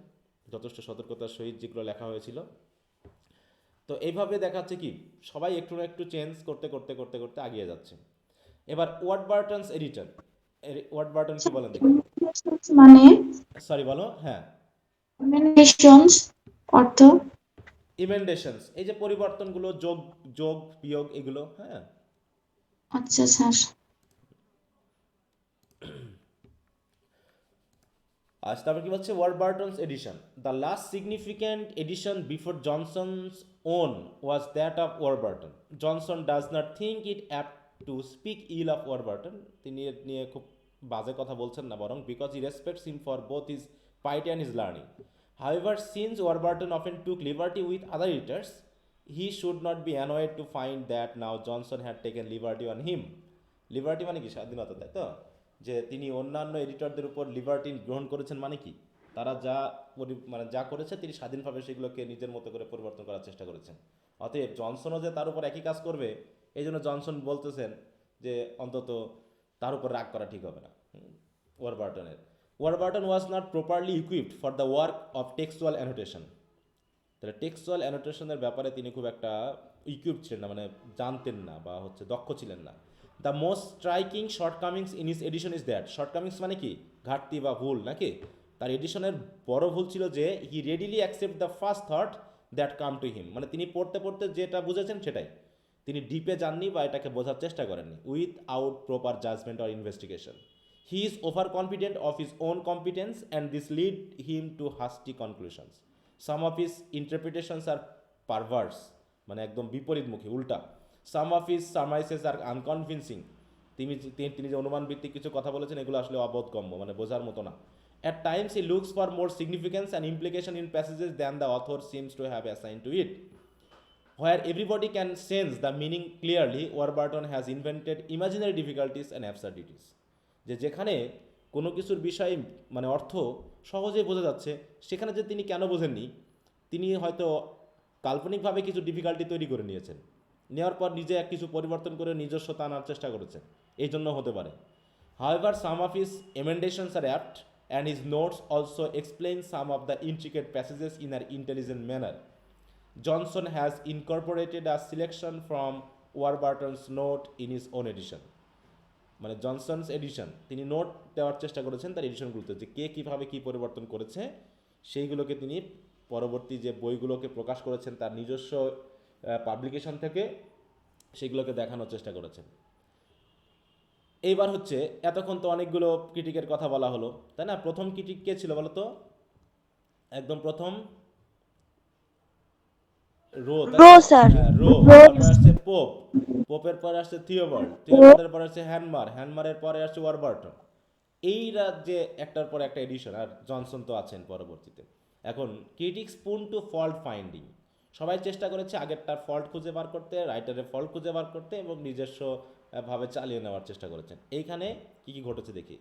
Speaker 1: যথেষ্ট সতর্কতার সহিত যেগুলো লেখা হয়েছিল। তো এইভাবে দেখাচ্ছে কি সবাই একটু না একটু চেঞ্জ করতে করতে করতে করতে আগিয়ে যাচ্ছে। এবার ওয়াটবার্টনস এডিটর, ওয়াটবার্টন কি বলেন দেখি,
Speaker 3: মানে
Speaker 1: সরি বলো, হ্যাঁ
Speaker 3: amendments অর্থ
Speaker 1: ইমেন্ডেশনস, এই যে পরিবর্তনগুলো, যোগ যোগ বিয়োগ এগুলো, হ্যাঁ।
Speaker 3: আচ্ছা স্যার।
Speaker 1: আজ তারপর কি বলছে, Warburton's edition, the last significant edition before Johnson's own was that of Warburton. Johnson does not think it apt to speak ill of Warburton, তিনি এর নিয়ে খুব বাজে কথা বলছেন না, বরং because he respects him for both his piety and his learning. However, since Warburton often took liberty with other editors, he should not be annoyed to find that now Johnson had taken liberty on him. Liberty মানে কি স্বাধীনতা, তাই তো, যে তিনি অন্যান্য এডিটরদের উপর liberty গ্রহণ করেছেন, মানে কি তারা যা মানে যা করেছে তিনি স্বাধীনভাবে সেগুলোকে নিজের মতো করে পরিবর্তন করার চেষ্টা করেছেন। অতএব জনসনও যে তার উপর একই কাজ করবে, এই জন্য জনসন বলতেছেন যে অন্তত তার উপর রাগ করা ঠিক হবে না ওয়ারবার্টনের। Warburton was not properly equipped for the work of textual annotation. তাহলে টেক্সচুয়াল অ্যানোটেশনের ব্যাপারে তিনি খুব একটা ইকুইপড ছিলেন না, মানে জানতেন না বা হচ্ছে দক্ষ ছিলেন না। The most striking shortcomings in his edition is that, shortcomings মানে কি ঘাটতি বা ভুল নাকি, তার এডিশনের বড় ভুল ছিল যে he readily accept the first thought that come to him, মানে তিনি পড়তে পড়তে যেটা বুঝেছেন সেটাই, তিনি ডিপে যাননি বা এটাকে বোঝার চেষ্টা করেননি without proper judgement or investigation. He is overconfident of his own competence and this lead him to hasty conclusions. Some of his interpretations are perverse, মানে একদম বিপরীতমুখী উল্টা। Some of his surmises are unconvincing. তিনি যে অনুমান ভিত্তিক কিছু কথা বলেছেন এগুলো আসলে অবোধগম্য, মানে বোঝার মতো না। At times he looks for more significance and implication in passages than the author seems to have assigned to it. Where everybody can sense the meaning clearly, Warburton has invented imaginary difficulties and absurdities. যেখানে কোনো কিছুর বিষয় মানে অর্থ সহজেই বোঝা যাচ্ছে, সেখানে যে তিনি কেন বোঝেননি, তিনি হয়তো কাল্পনিকভাবে কিছু ডিফিকাল্টি তৈরি করে নিয়েছেন, নেওয়ার পর নিজে এক কিছু পরিবর্তন করে নিজস্বতা আনার চেষ্টা করেছেন, এই জন্য হতে পারে। However, some of his emendations are apt and his notes also explain some of the intricate passages in an intelligent manner. Johnson has incorporated a selection from Warburton's note in his own edition. মানে Johnson's addition, তিনি note দেওয়ার চেষ্টা করেছেন তার এডিশনগুলোতে, যে কে কীভাবে কী পরিবর্তন করেছে সেইগুলোকে তিনি পরবর্তী যে বইগুলোকে প্রকাশ করেছেন তার নিজস্ব পাবলিকেশন থেকে সেগুলোকে দেখানোর চেষ্টা করেছেন। এইবার হচ্ছে এতক্ষণ তো অনেকগুলো ক্রিটিকের কথা বলা হলো, তাই না? প্রথম ক্রিটিক কে ছিল বলো তো? একদম প্রথম রো,
Speaker 5: স্যার।
Speaker 1: রো। তারপর আসছে পোপ, পোপের পরে আসছে থিওবার্ডের পরে আসছে হ্যানমারের পরে আসছে ওয়ারবার্টন। এইরা যে একটার পর একটা এডিশন, আর জনসন তো আছেন পরবর্তীতে। এখন critic spoon to fault finding, সবাই চেষ্টা করেছে আগেরটার ফল্ট খুঁজে বার করতে, রাইটারের ফল্ট খুঁজে বার করতে এবং নিজস্ব ভাবে চালিয়ে নেওয়ার চেষ্টা করেছেন। এইখানে কী কী ঘটেছে দেখি।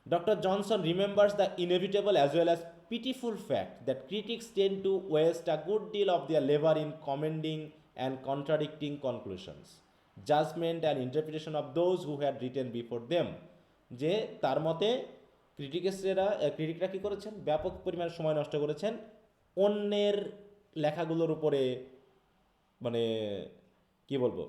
Speaker 1: Dr. Johnson remembers the inevitable as well as pitiful fact that critics tend to waste a good deal of their labor in commending and contradicting conclusions, judgment and interpretation of those who had written before them. যে তার মতে ক্রিটিকরা কী করেছেন, ব্যাপক পরিমাণে সময় নষ্ট করেছেন অন্যের লেখাগুলোর উপরে, মানে কি বলবো,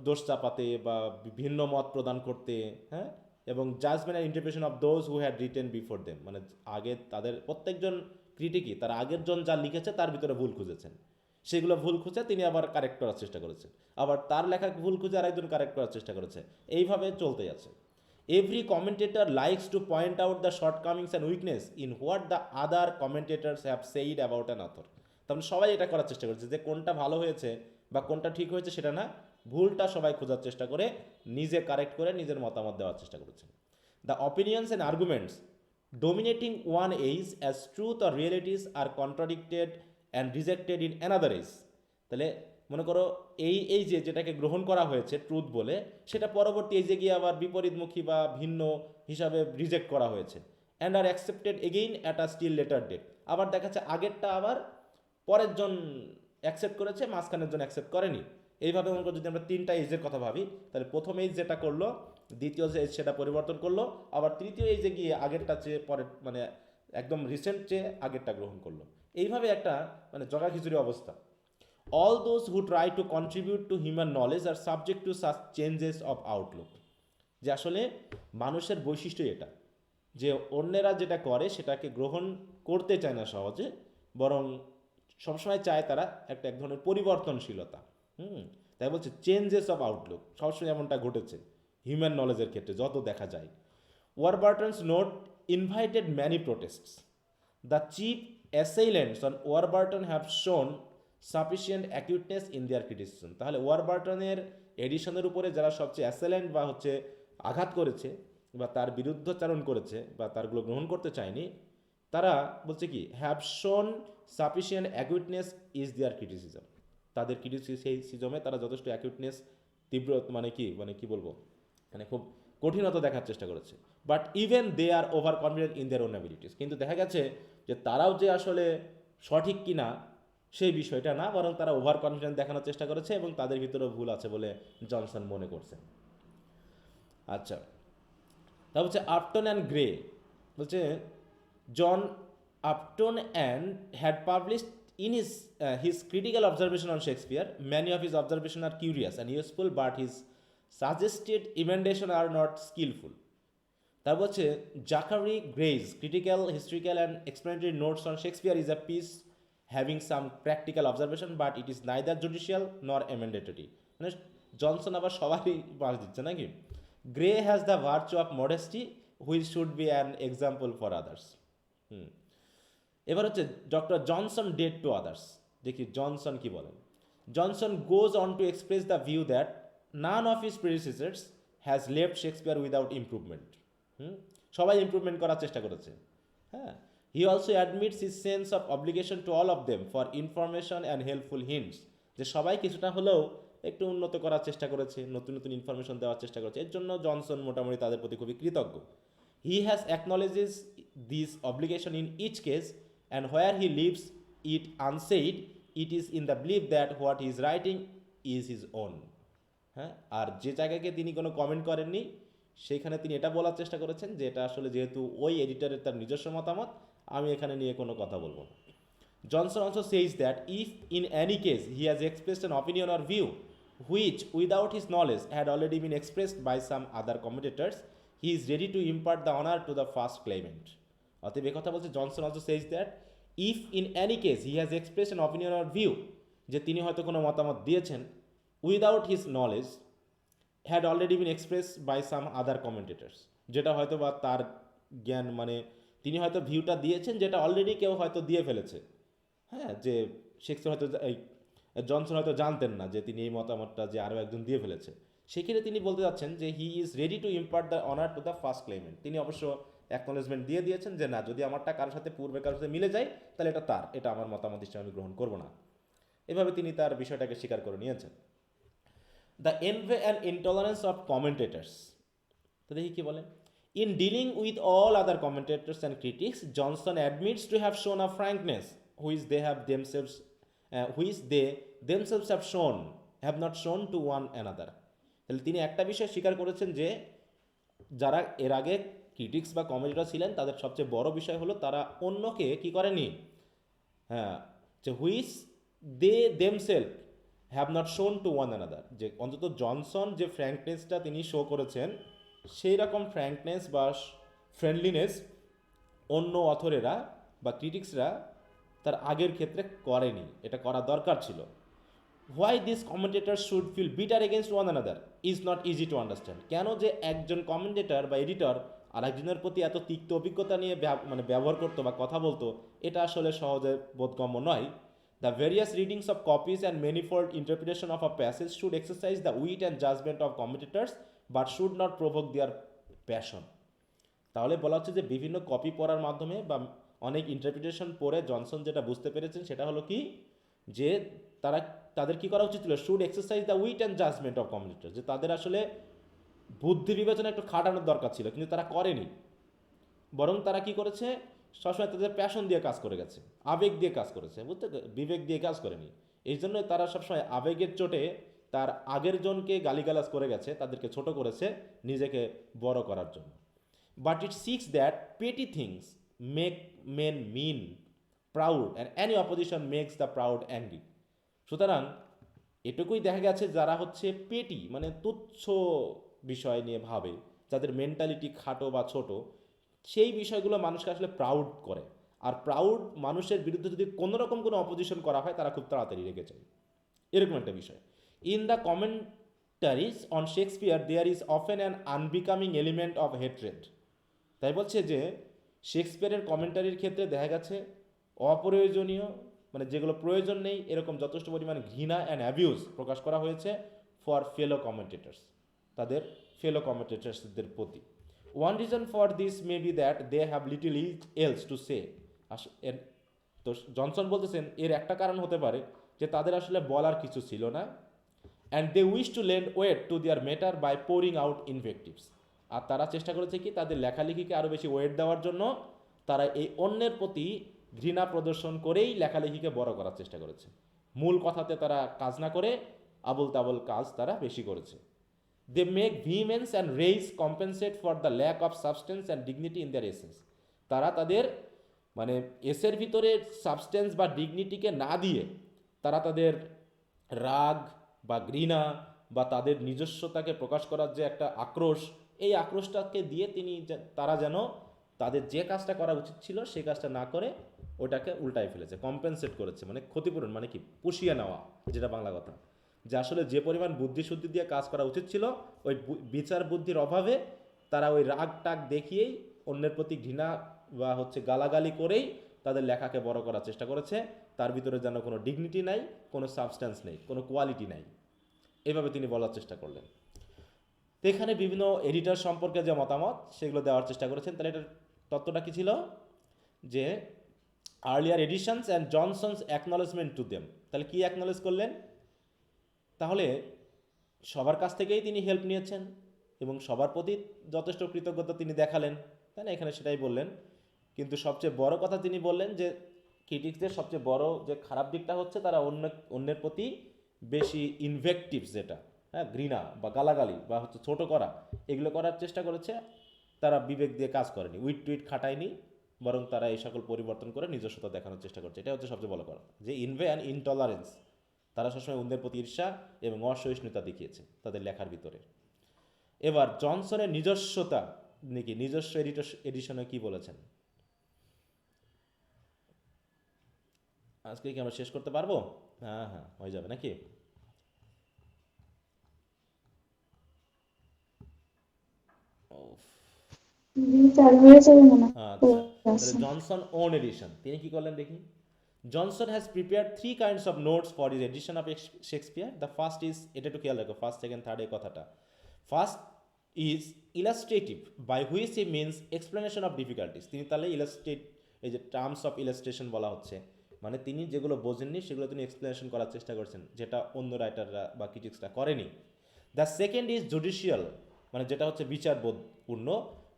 Speaker 1: দোষ চাপাতে বা ভিন্ন মত প্রদান করতে, হ্যাঁ, এবং judgement and interpretation of those who had written before them, মানে আগে তাদের প্রত্যেকজন ক্রিটিকই তার আগের জন যা লিখেছে তার ভিতরে ভুল খুঁজেছেন, সেগুলো ভুল খুঁজে তিনি আবার কারেক্ট করার চেষ্টা করেছেন, আবার তার লেখা ভুল খুঁজে আরেকজন কারেক্ট করার চেষ্টা করেছে, এইভাবে চলতে আছে। Every commentator likes to point out the shortcomings and weakness in what the other commentators have said about an author. তাহলে সবাই এটা করার চেষ্টা করছে যে কোনটা ভালো হয়েছে বা কোনটা ঠিক হয়েছে সেটা না, ভুলটা সবাই খোঁজার চেষ্টা করে নিজে কারেক্ট করে নিজের মতামত দেওয়ার চেষ্টা করেছেন। The opinions and arguments dominating one age as truth or realities are contradicted and rejected in another age. তাহলে মনে করো এই যে যেটাকে গ্রহণ করা হয়েছে ট্রুথ বলে, সেটা পরবর্তী এজে গিয়ে আবার বিপরীতমুখী বা ভিন্ন হিসাবে রিজেক্ট করা হয়েছে, and are accepted again at a still later date. আবার দেখা যাচ্ছে আগেরটা আবার পরের জন অ্যাকসেপ্ট করেছে, মাঝখানের জন অ্যাকসেপ্ট করেনি। এইভাবে মনে করো যদি আমরা তিনটা এজের কথা ভাবি, তাহলে প্রথম এজ যেটা করলো, দ্বিতীয় এজ সেটা পরিবর্তন করলো, আবার তৃতীয় এজে গিয়ে আগেরটা চেয়ে পরের, মানে একদম রিসেন্ট চেয়ে আগেরটা গ্রহণ করলো। এইভাবে একটা মানে জগা খিচুড়ি অবস্থা। All those who try to contribute to human knowledge are subject to such changes of outlook. যে আসলে মানুষের বৈশিষ্ট্য এটা, যে অন্যেরা যেটা করে সেটাকে গ্রহণ করতে চায় না সহজে, বরং সবসময় চায় তারা একটা এক ধরনের পরিবর্তনশীলতা। তাই বলছে চেঞ্জেস অফ আউটলুক, সবসময় এমনটা ঘটেছে হিউম্যান নলেজের ক্ষেত্রে যত দেখা যায়। Warburton's note invited many protests. The chief assailants on Warburton have shown sufficient acuteness in their criticism. তাহলে ওয়ারবার্টনের এডিশনের উপরে যারা সবচেয়ে অ্যাসাইলেন্ট বা হচ্ছে আঘাত করেছে বা তার বিরুদ্ধাচারণ করেছে বা তারগুলো গ্রহণ করতে চায়নি, তারা বলছে কি, have shown sufficient acuteness is their criticism. তাদের ক্রিটিসিজমে তারা যথেষ্ট অ্যাকিউটনেস, তীব্র, মানে কি বলবো, মানে খুব কঠিনতা দেখার চেষ্টা করেছে। But even they are over confident in their own abilities. কিন্তু দেখা গেছে যে তারাও যে আসলে সঠিক কিনা সেই বিষয়টা না, বরং তারা ওভার কনফিডেন্স দেখানোর চেষ্টা করেছে এবং তাদের ভিতরেও ভুল আছে বলে জনসন মনে করছে। আচ্ছা, তা হচ্ছে আপটন অ্যান্ড গ্রে বলছে John Upton and had published in his critical observation on Shakespeare. Many of his observations are curious and useful, but his suggested emendations are not skillful. তার বলছে জাকারি grace critical, historical and explanatory notes on Shakespeare is a piece having some practical observation, but it is neither judicial nor emendatory. মানে Johnson আবার সবারই বাস দিচ্ছে নাকি। Grey has the virtue of modesty which should be an example for others. এবার হচ্ছে doctor Johnson debt to others, দেখি Johnson কি বলেন। Johnson goes on to express the view that none of his predecessors has left Shakespeare without improvement. সবাই improvement করার চেষ্টা করেছে, হ্যাঁ। He also admits his sense of obligation to all of them for information and helpful hints, যে সবাই কিছুটা হলেও একটু উন্নত করার চেষ্টা করেছে, নতুন নতুন ইনফরমেশন দেওয়ার চেষ্টা করেছে, এর জন্য জনসন মোটামুটি তাদের প্রতি খুবই কৃতজ্ঞ। He has acknowledges this obligation in each case, and where he leaves it unsaid, it is in the belief that what he is writing is his own. হ্যাঁ, আর যে জায়গাকে তিনি কোনো কমেন্ট করেননি সেইখানে তিনি এটা বলার চেষ্টা করেছেন যে এটা আসলে যেহেতু ওই এডিটরের তার নিজস্ব মতামত, আমি এখানে নিয়ে কোনো কথা বলবো না। Johnson also says that if in any case he has expressed an opinion or view which without his knowledge had already been expressed by some other commentators, he is ready to impart the honor to the first claimant. অতএব এই কথা বলছে Johnson also says that if in any case he has express an opinion or view, যে তিনি হয়তো কোনো মতামত দিয়েছেন without his knowledge had already been express by some other commentators, যেটা হয়তো বা তার জ্ঞান মানে তিনি হয়তো ভিউটা দিয়েছেন যেটা অলরেডি কেউ হয়তো দিয়ে ফেলেছে। হ্যাঁ, যে শেক্সপিয়ার হয়তো এই জনসন হয়তো জানতেন না যে তিনি এই মতামতটা যে আরও একজন দিয়ে ফেলেছে। সেক্ষেত্রে তিনি বলতে যাচ্ছেন যে he is ready to impart the honour to the first Clement. তিনি অবশ্য অ্যাকনোলেজমেন্ট দিয়ে দিয়েছেন যে না, যদি আমারটা কারোর সাথে পূর্বে কারোর সাথে মিলে যায় তাহলে এটা তার, এটা আমার মতামত হিসেবে আমি গ্রহণ করব না। এভাবে তিনি তার বিষয়টাকে স্বীকার করে নিয়েছেন। The envy and intolerance of commentators, তো দেখি কী বলেন। In dealing with all other commentators and critics, Johnson admits to have shown a ফ্র্যাঙ্কনেস which they themselves have not shown to one another. তাহলে তিনি একটা বিষয় স্বীকার করেছেন যে যারা এর আগে ক্রিটিক্স বা কমেন্টেটর ছিলেন তাদের সবচেয়ে বড় বিষয় হলো তারা অন্যকে কি করেনি, হ্যাঁ, যে which they themselves have not shown to one another, যে অন্তত জনসন যে ফ্র্যাঙ্কনেসটা তিনি শো করেছেন সেই রকম ফ্র্যাঙ্কনেস বা ফ্রেন্ডলিনেস অন্য অথরেরা বা ক্রিটিক্সরা তার আগের ক্ষেত্রে করেনি, এটা করা দরকার ছিল। Why this commentator should feel bitter against one another is not easy to understand. কেন যে একজন কমেন্টেটর বা এডিটর আর একজনের প্রতি এত তিক্ত অভিজ্ঞতা নিয়ে মানে ব্যবহার করতো বা কথা বলতো, এটা আসলে সহজে বোধগম্য নয়। The various readings of copies and manifold interpretation of a passage should exercise the wit and judgement of commentators but should not provoke their passion. তাহলে বলা হচ্ছে যে বিভিন্ন কপি পড়ার মাধ্যমে বা অনেক ইন্টারপ্রিটেশন পড়ে জনসন যেটা বুঝতে পেরেছেন সেটা হলো কি, যে তাদের কী করা উচিত ছিল, should exercise the wit and judgement of commentator, যে তাদের আসলে বুদ্ধি বিবেচনা একটু খাটানোর দরকার ছিল, কিন্তু তারা করেনি। বরং তারা কি করেছে, সবসময় তাদের প্যাশন দিয়ে কাজ করে গেছে, আবেগ দিয়ে কাজ করেছে, বুঝতে, বিবেক দিয়ে কাজ করেনি। এই জন্য তারা সবসময় আবেগের চোটে তার আগের জনকে গালিগালাজ করে গেছে, তাদেরকে ছোট করেছে নিজেকে বড় করার জন্য। But it seems that petty things make men mean proud and any opposition makes the proud angry. সুতরাং এটুকুই দেখা গেছে যারা হচ্ছে পেটি মানে তুচ্ছ বিষয় নিয়ে ভাবে, যাদের মেন্টালিটি খাটো বা ছোট, সেই বিষয়গুলো মানুষকে আসলে প্রাউড করে। আর প্রাউড মানুষের বিরুদ্ধে যদি কোনোরকম কোনো অপোজিশন করা হয় তারা খুব তাড়াতাড়ি রেগে যায়, এরকম একটা বিষয়। In the commentaries on Shakespeare there is often an unbecoming element of hatred. তাই বলছে যে শেক্সপিয়ারের কমেন্টারির ক্ষেত্রে দেখা গেছে অপ্রয়োজনীয় মানে যেগুলো প্রয়োজন নেই এরকম যথেষ্ট পরিমাণ ঘৃণা অ্যান্ড অ্যাবিউজ প্রকাশ করা হয়েছে ফর ফেলো কমেন্টেটার্স, তাদের ফেলো কমেন্টেটার্সদের প্রতি। One reason for this may be that they have little else to say. তো জনসন বলতেছেন এর একটা কারণ হতে পারে যে তাদের আসলে বলার কিছু ছিল না, and they wish to lend weight to their matter by pouring out invectives. আর তারা চেষ্টা করেছে কি তাদের লেখালেখিকে আরও বেশি ওয়েট দেওয়ার জন্য তারা এই অন্যের প্রতি ঘৃণা প্রদর্শন করেই লেখালেখিকে বড় করার চেষ্টা করেছে। মূল কথাতে তারা কাজ না করে আবল তাবল কাজ তারা বেশি করেছে। They make vehemence and rage compensate for the lack of substance and dignity in their essence. তারা তাদের মানে এসের ভিতরে সাবস্টেন্স বা ডিগনিটিকে না দিয়ে তারা তাদের রাগ বা ঘৃণা বা তাদের নিজস্বতাকে প্রকাশ করার যে একটা আক্রোশ, এই আক্রোশটাকে দিয়ে তারা যেন তাদের যে কাজটা করা উচিত ছিল সেই কাজটা না করে ওটাকে উল্টায় ফেলেছে, কম্পেনসেট করেছে, মানে ক্ষতিপূরণ, মানে কি পুষিয়ে নেওয়া, যেটা বাংলা কথা, যে আসলে যে পরিমাণ বুদ্ধিশুদ্ধি দিয়ে কাজ করা উচিত ছিল ওই বিচার বুদ্ধির অভাবে তারা ওই রাগ টাগ দেখিয়েই অন্যের প্রতি ঘৃণা বা হচ্ছে গালাগালি করেই তাদের লেখাকে বড় করার চেষ্টা করেছে। তার ভিতরে যেন কোনো ডিগনিটি নাই, কোনো সাবস্ট্যান্স নেই, কোনো কোয়ালিটি নাই, এভাবে তিনি বলার চেষ্টা করলেন। তো এখানে বিভিন্ন এডিটর সম্পর্কে যে মতামত সেগুলো দেওয়ার চেষ্টা করেছেন। তাহলে এটার তত্ত্বটা কী ছিল, যে earlier editions and Johnson's acknowledgement to them. তাহলে কী অ্যাকনলেজ করলেন, তাহলে সবার কাছ থেকেই তিনি হেল্প নিয়েছেন এবং সবার প্রতি যথেষ্ট কৃতজ্ঞতা তিনি দেখালেন, তাই না, এখানে সেটাই বললেন। কিন্তু সবচেয়ে বড় কথা তিনি বললেন যে ক্রিটিক্সদের সবচেয়ে বড় যে খারাপ দিকটা হচ্ছে তারা অন্যের প্রতি বেশি ইনভেকটিভস, যেটা হ্যাঁ, ঘৃণা বা গালাগালি বা হচ্ছে ছোট করা, এগুলো করার চেষ্টা করেছে। তারা বিবেক দিয়ে কাজ করেনি, উইট টুইট খাটায়নি, বরং তারা এই সকল পরিবর্তন করে নিজস্বতা দেখানোর চেষ্টা করছে। এটা হচ্ছে সবচেয়ে বড় কথা, যে ইনভে অ্যান্ড ইনটলারেন্স, তারা সবসময় অন্যের প্রতি ঈর্ষা এবং অসহিষ্ণুতা দেখিয়েছে তাদের লেখার ভিতরে। এবার জনসনের নিজস্বতা নাকি নিজস্ব এডিশনে কি বলেছেন, আজকে কি আমরা শেষ করতে পারবো? হ্যাঁ হ্যাঁ, হয়ে যাবে নাকি?
Speaker 3: চালু হয়ে যাবে মনে
Speaker 1: আচ্ছা, তাহলে
Speaker 3: আছে।
Speaker 1: জনসন ওন এডিশন তিনি কি করলেন দেখি। Johnson has prepared 3 kinds of notes for his edition of Shakespeare. The first is, এটা একটু খেয়াল রাখো, ফার্স্ট সেকেন্ড থার্ড এই কথাটা। First is illustrative, by which he means explanation of difficulties. তিনি তাহলে ইলাস্ট্রেট, এই যে টার্মস অফ ইলাস্ট্রেশন বলা হচ্ছে, মানে তিনি যেগুলো বোঝেননি সেগুলো তিনি এক্সপ্লেনেশন করার চেষ্টা করছেন, যেটা অন্য রাইটাররা বা ক্রিটিক্সরা করেনি। দ্য সেকেন্ড ইজ জুডিশিয়াল, মানে যেটা হচ্ছে বিচারবোধপূর্ণ,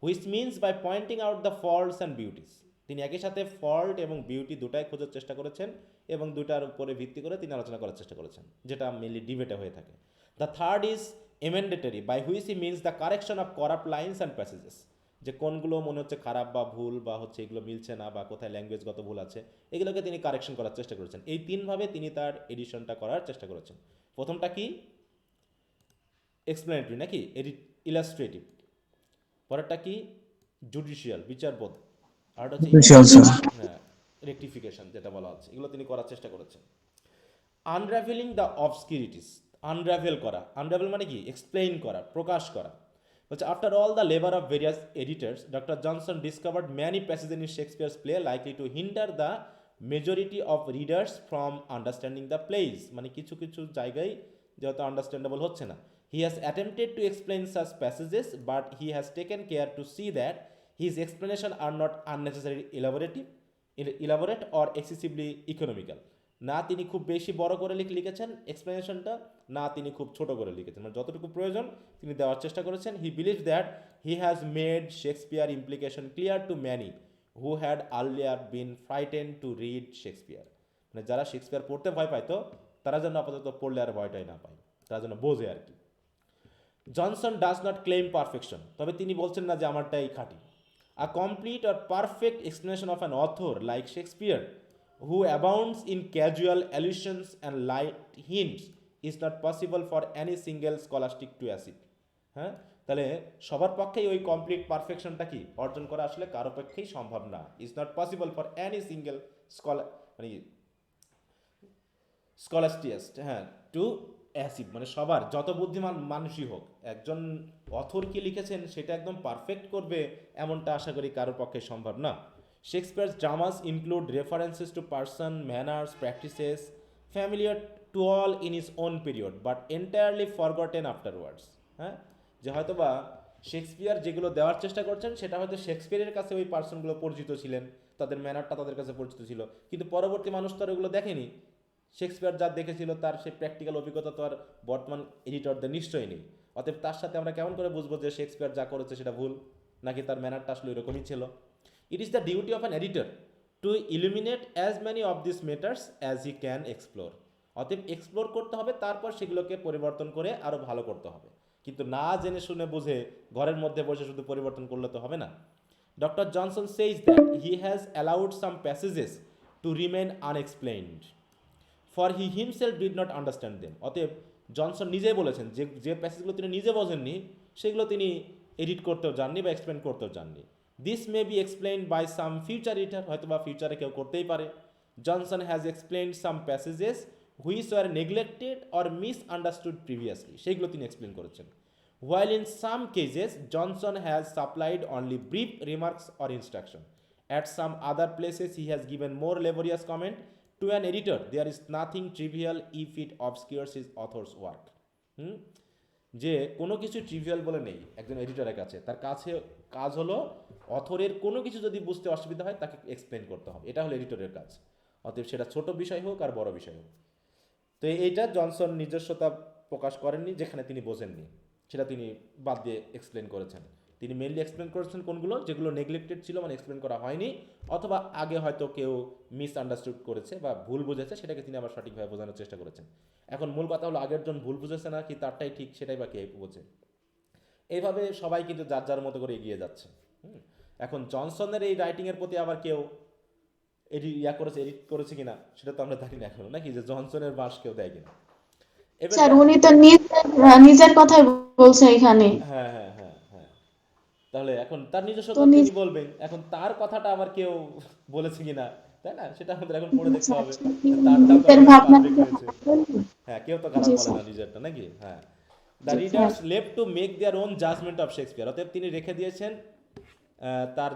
Speaker 1: which means by pointing out the faults and beauties. তিনি একই সাথে ফল্ট এবং বিউটি দুটাই খোঁজার চেষ্টা করেছেন এবং দুটার উপরে ভিত্তি করে তিনি আলোচনা করার চেষ্টা করেছেন, যেটা মেনলি ডিবেটে হয়ে থাকে। The third is emendatory, by which he means the correction of corrupt lines and passages, যে কোনগুলো মনে হচ্ছে খারাপ বা ভুল বা হচ্ছে এগুলো মিলছে না বা কোথায় ল্যাঙ্গুয়েজগত ভুল আছে, এগুলোকে তিনি কারেকশন করার চেষ্টা করেছেন। এই তিনভাবে তিনি তার এডিশনটা করার চেষ্টা করেছেন। প্রথমটা কি, এক্সপ্লেনেটরি নাকি ইলাস্ট্রেটিভ, পরেরটা কি জুডিশিয়াল বিচারবোধ, আর হচ্ছে
Speaker 2: বিশাল স্যার।
Speaker 1: হ্যাঁ রেকটিফিকেশন যেটা বলা হচ্ছে, এগুলো তিনি করার চেষ্টা করেছেন। আনরাভেলিং দ্য অবস্কিরিটিস, আনরাভেল করা, আনরাভেল মানে কি এক্সপ্লেইন করা, প্রকাশ করা। বলছে after all the labour of various editors, doctor Johnson discovered many passage in Shakespeare's play likely to hinder the majority of readers from understanding the place, মানে কিছু কিছু জায়গায় যেহেতু আন্ডারস্ট্যান্ডেবল হচ্ছে না। He has attempted to explain such passages, but he has taken care to see that his explanation are not unnecessary elaborate or excessively economical. না তিনি খুব বেশি বড় করে লিখেছেন এক্সপ্লেনেশনটা, না তিনি খুব ছোট করে লিখেছেন, মানে যতটুকু প্রয়োজন তিনি দেওয়ার চেষ্টা করেছেন। He believe that he has made Shakespeare implication clear to many who had earlier been frighten to read Shakespeare, মানে যারা শেক্সপিয়ার পড়তে ভয় পাইতো তারা যেন আপাতত পড়লে আর ভয়টাই না পায়, তারা যেন বোঝে আর কি। Johnson does not claim perfection, তবে তিনি বলছেন না যে আমারটাই খাঁটি। A complete or perfect explanation of an author like Shakespeare, who abounds in casual allusions and light hints, is not possible for any single scholastic to achieve. হ্যাঁ, তাহলে সবার পক্ষেই ওই কমপ্লিট পারফেকশনটা কি অর্জন করা আসলে কারো পক্ষেই সম্ভব না। Is not possible for any single মানে স্কলাস্টিয়াস্ট, হ্যাঁ, টু অ্যাচিভ, মানে সবার যত বুদ্ধিমান মানুষই হোক, একজন অথর কি লিখেছেন সেটা একদম পারফেক্ট করবে এমনটা আশা করি কারোর পক্ষে সম্ভব না। Shakespeare's dramas include references to person, manners, practices familiar to all in his own period but entirely forgotten afterwards. হ্যাঁ, যে হয়তো বা শেক্সপিয়ার যেগুলো দেওয়ার চেষ্টা করছেন সেটা হয়তো শেক্সপিয়ারের কাছে ওই পার্সনগুলো পরিচিত ছিলেন, তাদের ম্যানারটা তাদের কাছে পরিচিত ছিল, কিন্তু পরবর্তী মানুষ তো আর ওগুলো দেখেনি। শেক্সপিয়ার যা দেখেছিল তার সেই প্র্যাকটিক্যাল অভিজ্ঞতা তো আর বর্তমান এডিটরদের নিশ্চয়ই নেই। অতএব তার সাথে আমরা কেমন করে বুঝবো যে শেক্সপিয়ার যা করেছে সেটা ভুল, নাকি তার ম্যানারটা আসলে এরকমই ছিল। It is the duty of an editor to illuminate as many of these matters as he can explore. অতএব এক্সপ্লোর করতে হবে, তারপর সেগুলোকে পরিবর্তন করে আরও ভালো করতে হবে, কিন্তু না জেনে শুনে বুঝে ঘরের মধ্যে বসে শুধু পরিবর্তন করলে তো হবে না। Doctor Johnson says that he has allowed some passages to remain unexplained for he himself did not understand them. অতএব জনসন নিজেই বলেছেন যে যে প্যাসেজগুলো তিনি নিজে বোঝেননি সেগুলো তিনি এডিট করতেও জাননি বা এক্সপ্লেন করতেও জাননি। This may be explained by some future editor, হয়তো বা ফিউচারে কেউ করতেই পারে। Johnson has explained some passages which were neglected or misunderstood previously, সেইগুলো তিনি এক্সপ্লেন করেছেন। While in some cases Johnson has supplied only brief remarks or instruction, at some other places he has given more laborious comment. To an editor there is nothing trivial if it obscures his author's work. যে কোনো কিছু trivial বলে নেই একজন এডিটরের কাছে, তার কাছে কাজ হলো অথরের কোনো কিছু যদি বুঝতে অসুবিধা হয় তাকে এক্সপ্লেন করতে হবে, এটা হলো এডিটরের কাজ। অতএব সেটা ছোট বিষয় হোক আর বড় বিষয় হোক। তো এইটা জনসন নিজস্বতা প্রকাশ করেননি, যেখানে তিনি বোঝেননি সেটা তিনি বাদ দিয়ে এক্সপ্লেন করেছেন। তিনি মেইনলি এক্সপ্লেন করেছেন কোনগুলো, যেগুলো নেগলেক্টেড ছিল, মানে এক্সপ্লেন করা হয়নি, অথবা আগে হয়তো কেউ মিসআন্ডারস্টুড করেছে বা ভুল বুঝেছে, সেটাকে তিনি আবার সঠিকভাবে বোঝানোর চেষ্টা করেছেন। এখন মূল কথা হলো আগের জন ভুল বুঝেছে না কি তারটাই ঠিক, সেটাই বা কে বোঝে। এইভাবে সবাই কিন্তু যার যার মতো করে এগিয়ে যাচ্ছে। এখন জনসনের এই রাইটিংয়ের প্রতি আবার কেউ এডিট করেছে কিনা সেটা তো আমরা জানি না এখনো, নাকি যে জনসনের বাস কেউ দেয় কিনা। এবার
Speaker 3: স্যার উনি তো নিজের কথাই বলছে এখানে।
Speaker 1: হ্যাঁ হ্যাঁ হ্যাঁ হ্যাঁ, তাহলে এখন তার নিজস্ব
Speaker 3: তো
Speaker 1: তথ্য তিনি বলবেন, এখন তার কথাটা আবার কেউ বলেছে কিনা, তাই না, সেটা আমাদের এখন পড়ে দেখতে হবে যে তারটাও
Speaker 3: নিজের
Speaker 1: কতখানি
Speaker 3: ভাবনা
Speaker 1: পারফেক্ট হয়েছে। হ্যাঁ, কেউ তো খারাপ
Speaker 3: জি
Speaker 1: বলে
Speaker 3: স্যার।
Speaker 1: না নিজেরটা, নাকি? হ্যাঁ, দ্য
Speaker 3: জি sir.
Speaker 1: Readers left to make their own judgement of Shakespeare, অতএব তিনি রেখে দিয়েছেন তার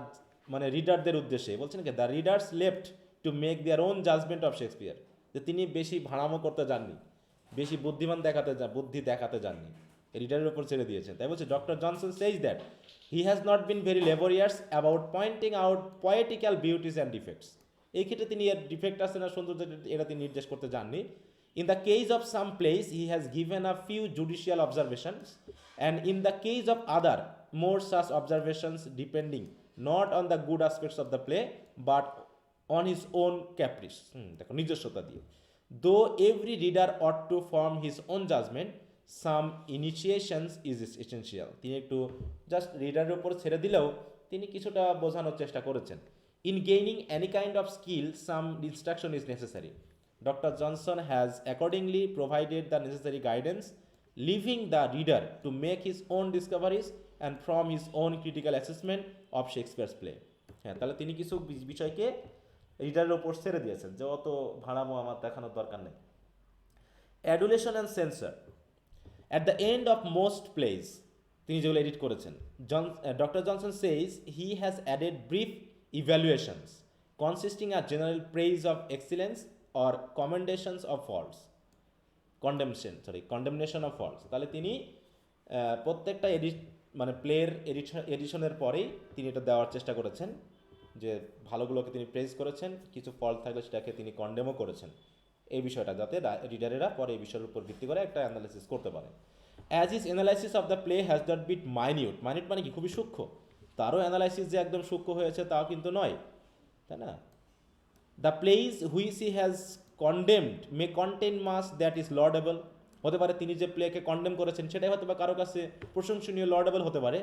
Speaker 1: মানে রিডারদের উদ্দেশ্যে বলছেন কি, the readers left to make their own judgement of Shakespeare, যে তিনি বেশি ভাড়ামো করতে যাননি, বেশি বুদ্ধি দেখাতে যাননি, রিডারের উপর ছেড়ে দিয়েছেন। তাই বলছে doctor Johnson says that he has not been very laborious about pointing out poetical beauties and defects, এই ক্ষেত্রে তিনি এর ডিফেক্ট আছে না সৌন্দর্য এটা তিনি নির্দেশ করতে যাননি। In the case of some plays, he has given a few judicial observations, and in the case of other, more such observations depending not on the good aspects of the play, but on his own caprice. দেখো নিজস্বতা দিয়ে। Though every reader ought to form his own judgment, some initiations is essential. তিনি একটু just রিডারের উপর ছেড়ে দিলেও তিনি কিছুটা বোঝানোর চেষ্টা করেছেন। In gaining any kind of skill, some instruction is necessary. Dr. Johnson has accordingly provided the necessary guidance, leaving the reader to make his own discoveries and from his own critical assessment of Shakespeare's play. হ্যাঁ, তাহলে তিনি কিছু বিষয়কে রিডারের ওপর ছেড়ে দিয়েছেন, যে অত ভাড়ামো আমার দেখানোর দরকার নেই। Adulation and censure at the end of most plays, তিনি যেগুলো এডিট করেছেন, doctor Johnson says he has added brief evaluations consisting a general praise of excellence or commendations of faults, condemnation of faults. তাহলে তিনি প্রত্যেকটা মানে প্লের এডিশনের পরেই তিনি এটা দেওয়ার চেষ্টা করেছেন, যে ভালোগুলোকে তিনি প্রেজ করেছেন, কিছু ফল্ট থাকলে সেটাকে তিনি কন্ডেমও করেছেন, এই বিষয়টা যাতে রিডারেরা পরে এই বিষয়ের উপর ভিত্তি করে একটা অ্যানালাইসিস করতে পারে। As is analysis of the play has not bit minute, minute মানে কি খুবই সূক্ষ্ম, তারও অ্যানালাইসিস যে একদম সূক্ষ্ম হয়েছে তাও কিন্তু নয়, তাই না। The plays which he has condemned may contain much that is laudable, হতে পারে তিনি যে প্লেকে কন্ডেম করেছেন সেটাই হয়তো বা কারো কাছে প্রশংসনীয়, লর্ডেবল হতে পারে।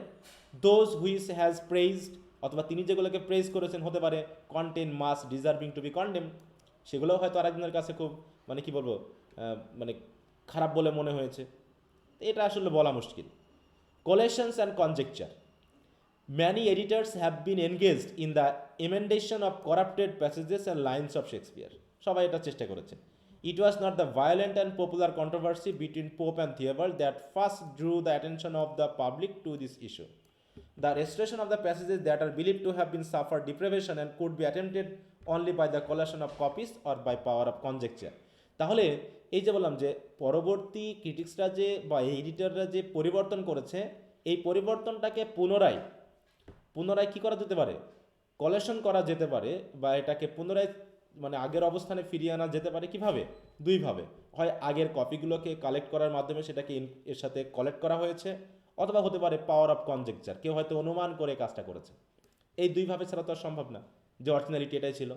Speaker 1: দোজ হুইচ হ্যাজ প্রেইজড, অথবা তিনি যেগুলোকে প্রেইজ করেছেন হতে পারে কন্টেন মাস ডিজার্ভিং টু বি কন্ডেম, সেগুলোও হয়তো আরেকজনের কাছে খুব মানে কি বলবো মানে খারাপ বলে মনে হয়েছে, এটা আসলে বলা মুশকিল। Collations and conjecture, many editors have been engaged in the emendation of corrupted passages and lines of Shakespeare, সবাই এটা চেষ্টা করেছে। It was not the violent and popular controversy between Pope and Theobald that first drew the attention of the public to this issue. The restoration of the passages that are believed to have been suffered deprivation and could be attempted only by the collation of copies or by power of conjecture. তাহলে এই যে বললাম যে পরবর্তী ক্রিটিক্সরা যে বা এডিটররা যে পরিবর্তন করেছে, এই পরিবর্তনটাকে পুনরায় কী করা যেতে পারে, কলেকশন করা যেতে পারে, বা এটাকে পুনরায় মানে আগের অবস্থানে ফিরিয়ে আনা যেতে পারে কিভাবে, দুইভাবে, হয় আগের কপিগুলোকে কালেক্ট করার মাধ্যমে সেটাকে এর সাথে কালেক্ট করা হয়েছে, অথবা হতে পারে পাওয়ার অফ কনজেকচার, কেউ হয়তো অনুমান করে কাজটা করেছে। এই দুইভাবে ছাড়া তো আর সম্ভব না যে অরিজিনালিটি এটাই ছিল।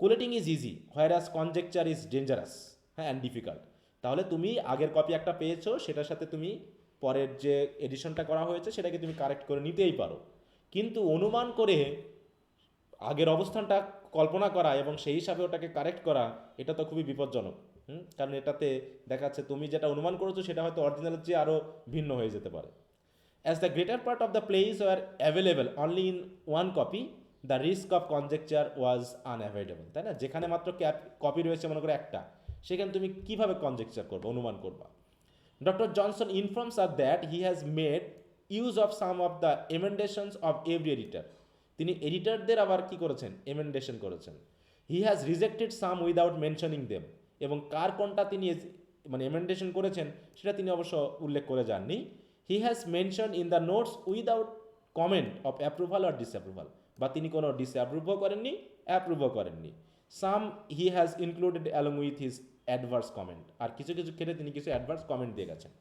Speaker 1: Collating is easy whereas conjecture is dangerous, হ্যাঁ, অ্যান্ড ডিফিকাল্ট। তাহলে তুমি আগের কপি একটা পেয়েছো, সেটার সাথে তুমি পরের যে এডিশনটা করা হয়েছে সেটাকে তুমি কারেক্ট করে নিতেই পারো, কিন্তু অনুমান করে আগের অবস্থানটা কল্পনা করা এবং সেই হিসাবে ওটাকে কারেক্ট করা, এটা তো খুবই বিপজ্জনক। কারণ এটাতে দেখা যাচ্ছে তুমি যেটা অনুমান করেছো সেটা হয়তো অরিজিনালের চেয়ে আরও ভিন্ন হয়ে যেতে পারে। As the greater part of the place where available only in one copy, the risk of conjecture was unavoidable, তাই না। যেখানে মাত্র কপি রয়েছে মনে করে একটা, সেখানে তুমি কীভাবে কনজেকচার করবে, অনুমান করবা। Doctor Johnson informs are that he has made use of some of the emendations of every editor, তিনি এডিটারদের আবার কি করেছেন, এমেন্ডেশন করেছেন। He has rejected some without mentioning them, এবং কার কোনটা তিনি মানে এমেন্ডেশন করেছেন সেটা তিনি অবশ্য উল্লেখ করে যাননি। He has mention in the notes without comment of approval or disapproval, বা তিনি কোনো ডিসঅ্যাপ্রুভও করেননি, অ্যাপ্রুভও করেননি। Some he has included along with his adverse comment, আর কিছু কিছু ক্ষেত্রে তিনি কিছু অ্যাডভার্স কমেন্ট দিয়ে গেছেন।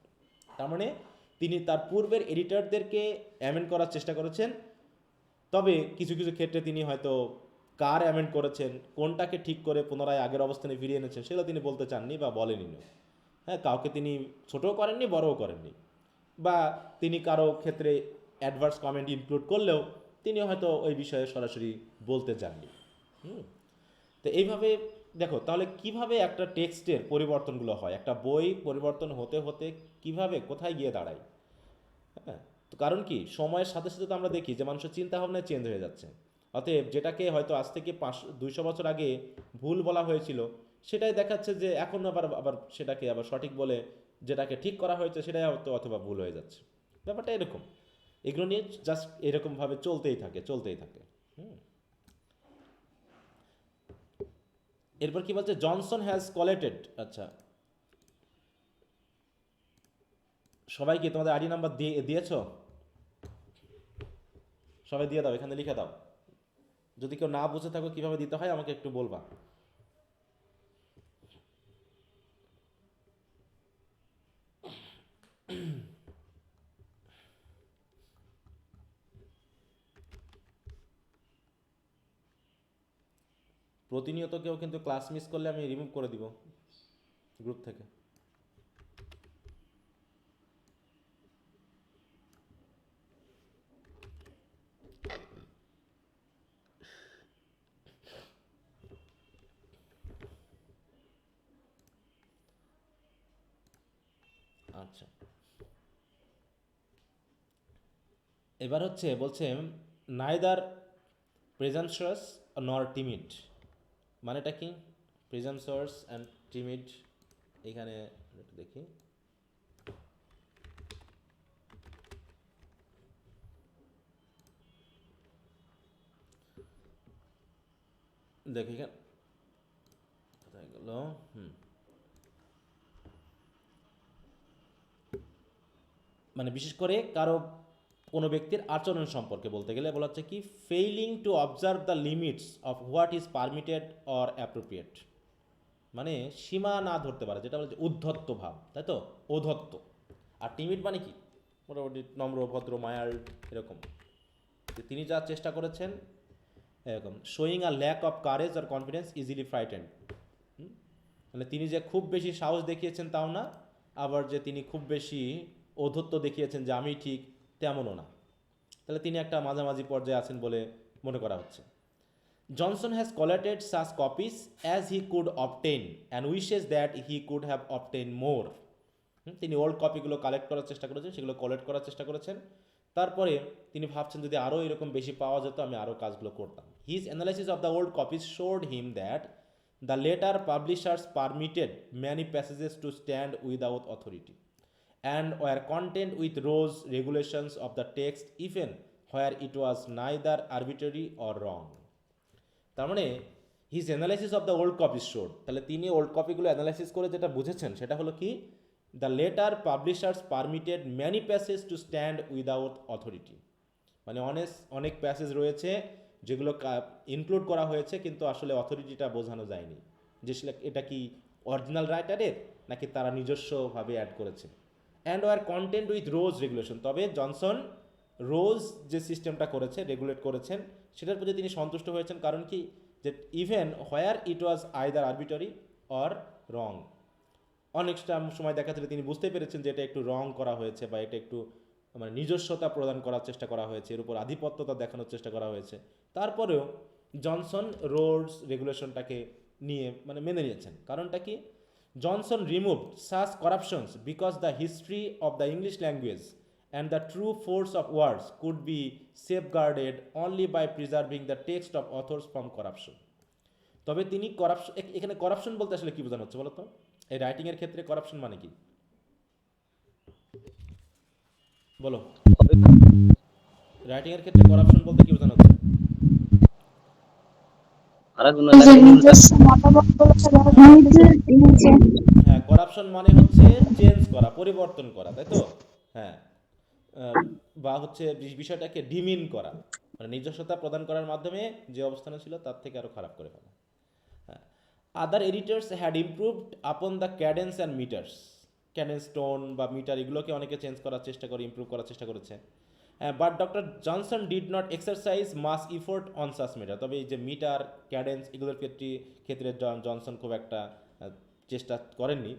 Speaker 1: তার মানে তিনি তার পূর্বের এডিটরদেরকে অ্যামেন্ড করার চেষ্টা করেছেন, তবে কিছু কিছু ক্ষেত্রে তিনি হয়তো কার অ্যামেন্ড করেছেন, কোনটাকে ঠিক করে পুনরায় আগের অবস্থানে ফিরিয়ে এনেছেন, সেগুলো তিনি বলতে চাননি বা বলেনি। হ্যাঁ, কাউকে তিনি ছোটও করেননি, বড়ও করেননি, বা তিনি কারো ক্ষেত্রে অ্যাডভার্স কমেন্ট ইনক্লুড করলেও তিনি হয়তো ওই বিষয়ে সরাসরি বলতে চাননি। তো এইভাবে দেখো তাহলে কিভাবে একটা টেক্সটের পরিবর্তনগুলো হয়, একটা বই পরিবর্তন হতে হতে কিভাবে কোথায় গিয়ে দাঁড়ায়। হ্যাঁ, তো কারণ কি সময়ের সাথে সাথে তো আমরা দেখি যে মানুষের চিন্তাভাবনা চেঞ্জ হয়ে যাচ্ছে। অতএব যেটাকে হয়তো আজ থেকে 200 বছর আগে ভুল বলা হয়েছিল, সেটাই দেখাচ্ছে যে এখন আবার আবার সেটাকে আবার সঠিক বলে যেটাকে ঠিক করা হয়েছে সেটাই হয়তো অথবা ভুল হয়ে যাচ্ছে। ব্যাপারটা এরকম, এগুলো নিয়ে জাস্ট এরকমভাবে চলতেই থাকে চলতেই থাকে। হুম, এরপর কি বলছে, জনসন হ্যাজ কলেটেড। আচ্ছা, সবাই কি তোমাদের আইডি নাম্বার দিয়েছো? সবাই দিয়ে দাও, এখানে লিখে দাও। যদি কেউ না বুঝে থাকো কিভাবে দিতে হয় আমাকে একটু বলবা। প্রতিনিয়ত কেউ কিন্তু ক্লাস মিস করলে আমি রিমুভ করে দিব গ্রুপ থেকে। আচ্ছা, এবার হচ্ছে বলছে নাইদার প্রেজেন্সিয়াস নর টিমিড। মানেটা কি? প্রেজেন্সিয়াস অ্যান্ড টিমিড, এখানে একটু দেখি। দেখি এখানে কোথায় গেল। মানে বিশেষ করে কারো কোনো ব্যক্তির আচরণ সম্পর্কে বলতে গেলে বলা হচ্ছে কি, failing to observe the limits of what is permitted or appropriate. মানে সীমা না ধরতে পারে, যেটা বলছে উদ্ধত্ত ভাব, তাই তো, ঔদ্ধত্য। আর টিমিড মানে কি, মোটামুটি নম্র, ভদ্র, মায়াল, এরকম। তিনি যা চেষ্টা করেছেন এরকম, showing a lack of courage or confidence easily frightened. মানে তিনি যে খুব বেশি সাহস দেখিয়েছেন তাও না, আবার যে তিনি খুব বেশি ঔদ্ধত্য দেখিয়েছেন যে আমি ঠিক, তেমনও না। তাহলে তিনি একটা মাঝামাঝি পর্যায়ে আছেন বলে মনে করা হচ্ছে। Johnson has collated such copies as he could obtain and wishes that he could have obtained more. তিনি ওল্ড কপিগুলো কালেক্ট করার চেষ্টা করেছেন, সেগুলো কালেক্ট করার চেষ্টা করেছেন। তারপরে তিনি ভাবছেন যদি আরও এরকম বেশি পাওয়া যেত আমি আরও কাজগুলো করতাম। His analysis of the old copies showed him that the later publishers permitted many passages to stand without authority and were content with rules regulations of the text even where it was neither arbitrary or wrong. তার মানে his analysis of the old copy showed, তাহলে তিনি old কপিগুলো analysis করে যেটা বুঝেছেন সেটা হলো কি, the later publishers permitted many passage to stand without authority. মানে অনেক প্যাসেজ রয়েছে যেগুলো ইনক্লুড করা হয়েছে কিন্তু আসলে অথরিটিটা বোঝানো যায়নি, যে এটা কি অরিজিনাল রাইটারের নাকি তারা নিজস্বভাবে অ্যাড করেছে। And were content with rose regulation, তবে জনসন রোজ যে সিস্টেমটা করেছে, রেগুলেট করেছেন, সেটার প্রতি তিনি সন্তুষ্ট হয়েছেন। কারণ কি, যে even where it was either arbitrary or wrong. অনেকটা সময় দেখা যাচ্ছে তিনি বুঝতে পেরেছেন যে এটা একটু রং করা হয়েছে বা এটা একটু মানে নিজস্বতা প্রদান করার চেষ্টা করা হয়েছে, এর উপর আধিপত্যতা দেখানোর চেষ্টা করা হয়েছে। তারপরেও জনসন রোডস রেগুলেশনটাকে নিয়ে মানে মেনে নিয়েছেন। কারণটা কি, Johnson removed such corruptions because the history of the English language and the true force of words could be safeguarded only by preserving the text of authors from corruption. তবে তিনি corruption, এখানে corruption বলতে আসলে কী বোঝানো হচ্ছে বলো তো? এই রাইটিংয়ের ক্ষেত্রে করাপশন মানে কি বলো? রাইটিংয়ের ক্ষেত্রে করাপশন বলতে কি বোঝানো হচ্ছে?
Speaker 3: যে নিজস্ব মতামতগুলো
Speaker 1: হ্যাঁ, করাপশন মানে হচ্ছে চেঞ্জ করা, পরিবর্তন করা, তাই তো? হ্যাঁ, বা হচ্ছে বিষয়টাকে ডিমিন করা, মানে নিজস্বতা প্রদান করার মাধ্যমে যে অবস্থানে ছিল তার থেকে আরও খারাপ করে ফেলা। হ্যাঁ, other editors had improved upon the cadence and metres. Cadence tone বা মিটার এগুলোকে অনেকে চেঞ্জ করার চেষ্টা করে, ইমপ্রুভ করার চেষ্টা করেছে। But doctor Johnson did not exercise much effort on such metre. তবে এই যে মিটার, ক্যাডেন্স এগুলোর ক্ষেত্রে জনসন খুব একটা চেষ্টা করেননি।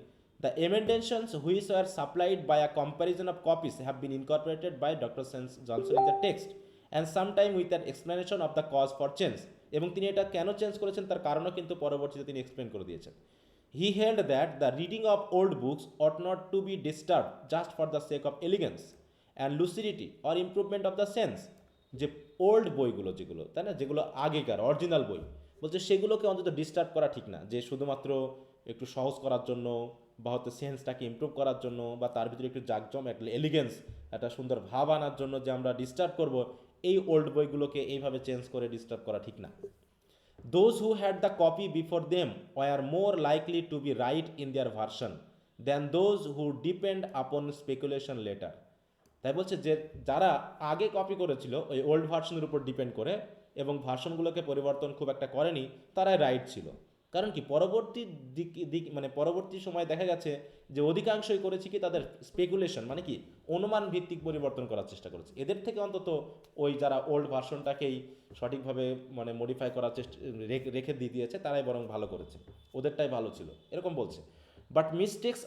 Speaker 1: The emendations which are supplied by a comparison of copies have been incorporated by doctor Johnson in the text and sometime with an explanation of the cause for change. এবং তিনি এটা কেন চেঞ্জ করেছেন তার কারণও কিন্তু পরবর্তীতে তিনি এক্সপ্লেন করে দিয়েছেন। He held that the reading of old books ought not to be disturbed just for the sake of elegance and lucidity or improvement of the sense. যে ওল্ড বইগুলো যেগুলো, তাই না, যেগুলো আগেকার অরিজিনাল বই, বলছে সেগুলোকে অন্তত ডিস্টার্ব করা ঠিক না, যে শুধুমাত্র একটু সহজ করার জন্য বা হয়তো সেন্সটাকে ইমপ্রুভ করার জন্য বা তার ভিতরে একটু জাকজম, একটা এলিগেন্স, একটা সুন্দর ভাব আনার জন্য যে আমরা ডিস্টার্ব করব, এই ওল্ড বইগুলোকে এইভাবে চেঞ্জ করে ডিস্টার্ব করা ঠিক না। Those who had the copy before them were more likely to be right in their version than those who depend upon speculation later. তাই বলছে যে যারা আগে কপি করেছিল ওই ওল্ড ভার্সনের উপর ডিপেন্ড করে এবং ভার্সনগুলোকে পরিবর্তন খুব একটা করেনি, তারাই রাইট ছিল। কারণ কি পরবর্তী মানে পরবর্তী সময় দেখা গেছে যে অধিকাংশই করেছে কি তাদের স্পেকুলেশন, মানে কি অনুমান ভিত্তিক পরিবর্তন করার চেষ্টা করেছে। এদের থেকে অন্তত ওই যারা ওল্ড ভার্সনটাকেই সঠিকভাবে মানে মডিফাই করার চেষ্টা রেখে দিয়ে দিয়েছে, তারাই বরং ভালো করেছে, ওদেরটাই ভালো ছিল, এরকম বলছে। But mistakes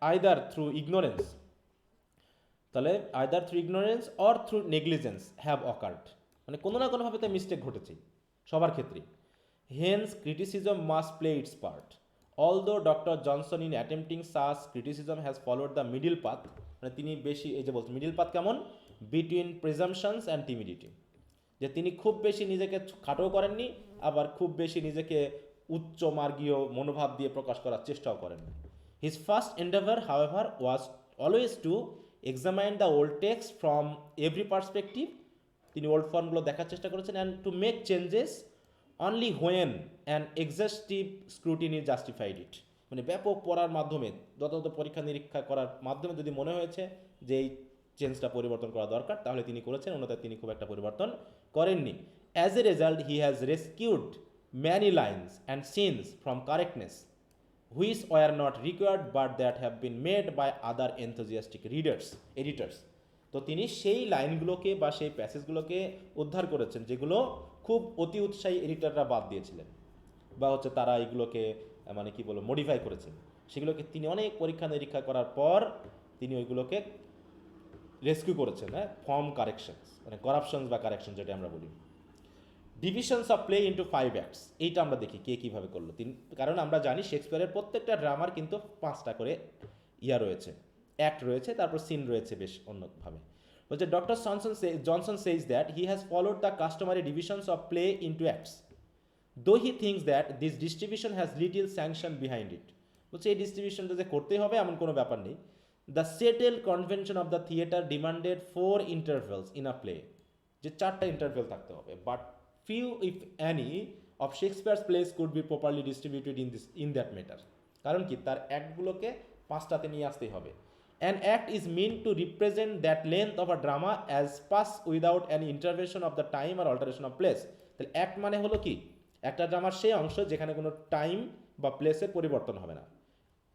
Speaker 1: either through ignorance, তাহলে either through ignorance or through negligence have occurred, মানে কোনো না কোনোভাবে তাই মিস্টেক ঘটেছে সবার ক্ষেত্রেই। Hence criticism must play its part. Although doctor Johnson in attempting such criticism has followed the middle path, মানে তিনি বেশি এই যে বলছেন মিডিল পাথ কেমন, বিটুইন প্রিজামশনস অ্যান্ড টিমিডিটি, যে তিনি খুব বেশি নিজেকে খাটো করেননি, আবার খুব বেশি নিজেকে উচ্চ মার্গীয় মনোভাব দিয়ে প্রকাশ করার চেষ্টাও করেননি। His first endeavour however was always to examine the old text from every perspective, তিনি ওল্ড ফর্মগুলো দেখার চেষ্টা করেছেন, and to make changes only when an exhaustive scrutiny justified it, মানে ব্যাপক পড়ার মাধ্যমে যথাযথ পরীক্ষা নিরীক্ষা করার মাধ্যমে যদি মনে হয়েছে যে এই চেঞ্জটা পরিবর্তন করা দরকার, তাহলে তিনি করেছেন, অন্যথায় তিনি খুব একটা পরিবর্তন করেননি। As a result he has rescued many lines and scenes from correctness which were not required but that have been made by other enthusiastic editors. তো তিনি সেই লাইনগুলোকে বা সেই প্যাসেজগুলোকে উদ্ধার করেছেন যেগুলো খুব অতি উৎসাহী এডিটররা বাদ দিয়েছিলেন, বা হচ্ছে তারা এগুলোকে মানে কি বলবো মডিফাই করেছেন, সেগুলোকে তিনি অনেক পরীক্ষা নিরীক্ষা করার পর তিনি ওইগুলোকে রেস্কিউ করেছেন, হ্যাঁ, ফর্ম কারেকশনস, মানে করাপশনস বা কারেকশন যেটা আমরা বলি। Divisions of play into 5 acts, এইটা আমরা দেখি কে কীভাবে করলো। কারণ আমরা জানি শেক্সপিয়ারের প্রত্যেকটা ড্রামার কিন্তু 5টা করে রয়েছে, অ্যাক্ট রয়েছে, তারপর সিন রয়েছে বেশ অন্যভাবে। বলছে doctor Johnson says that he has followed the customary divisions of play into acts though he thinks that this distribution has little sanction behind it. বলছে এই ডিস্ট্রিবিউশনটা যে করতেই হবে এমন কোনো ব্যাপার নেই। The settle convention of the theatre demanded 4 intervals in a play, যে 4টা ইন্টারভেল থাকতে হবে, but few if any of Shakespeare's plays could be properly distributed in that matter. কারণ কি তার অ্যাক্টগুলোকে 5টাতে নিয়ে আসতেই হবে। An act is meant to represent that length of a drama as pass without any intervention of the time or alteration of place. তাহলে act মানে হলো কি, একটা ড্রামার সেই অংশ যেখানে কোনো টাইম বা প্লেসের পরিবর্তন হবে না।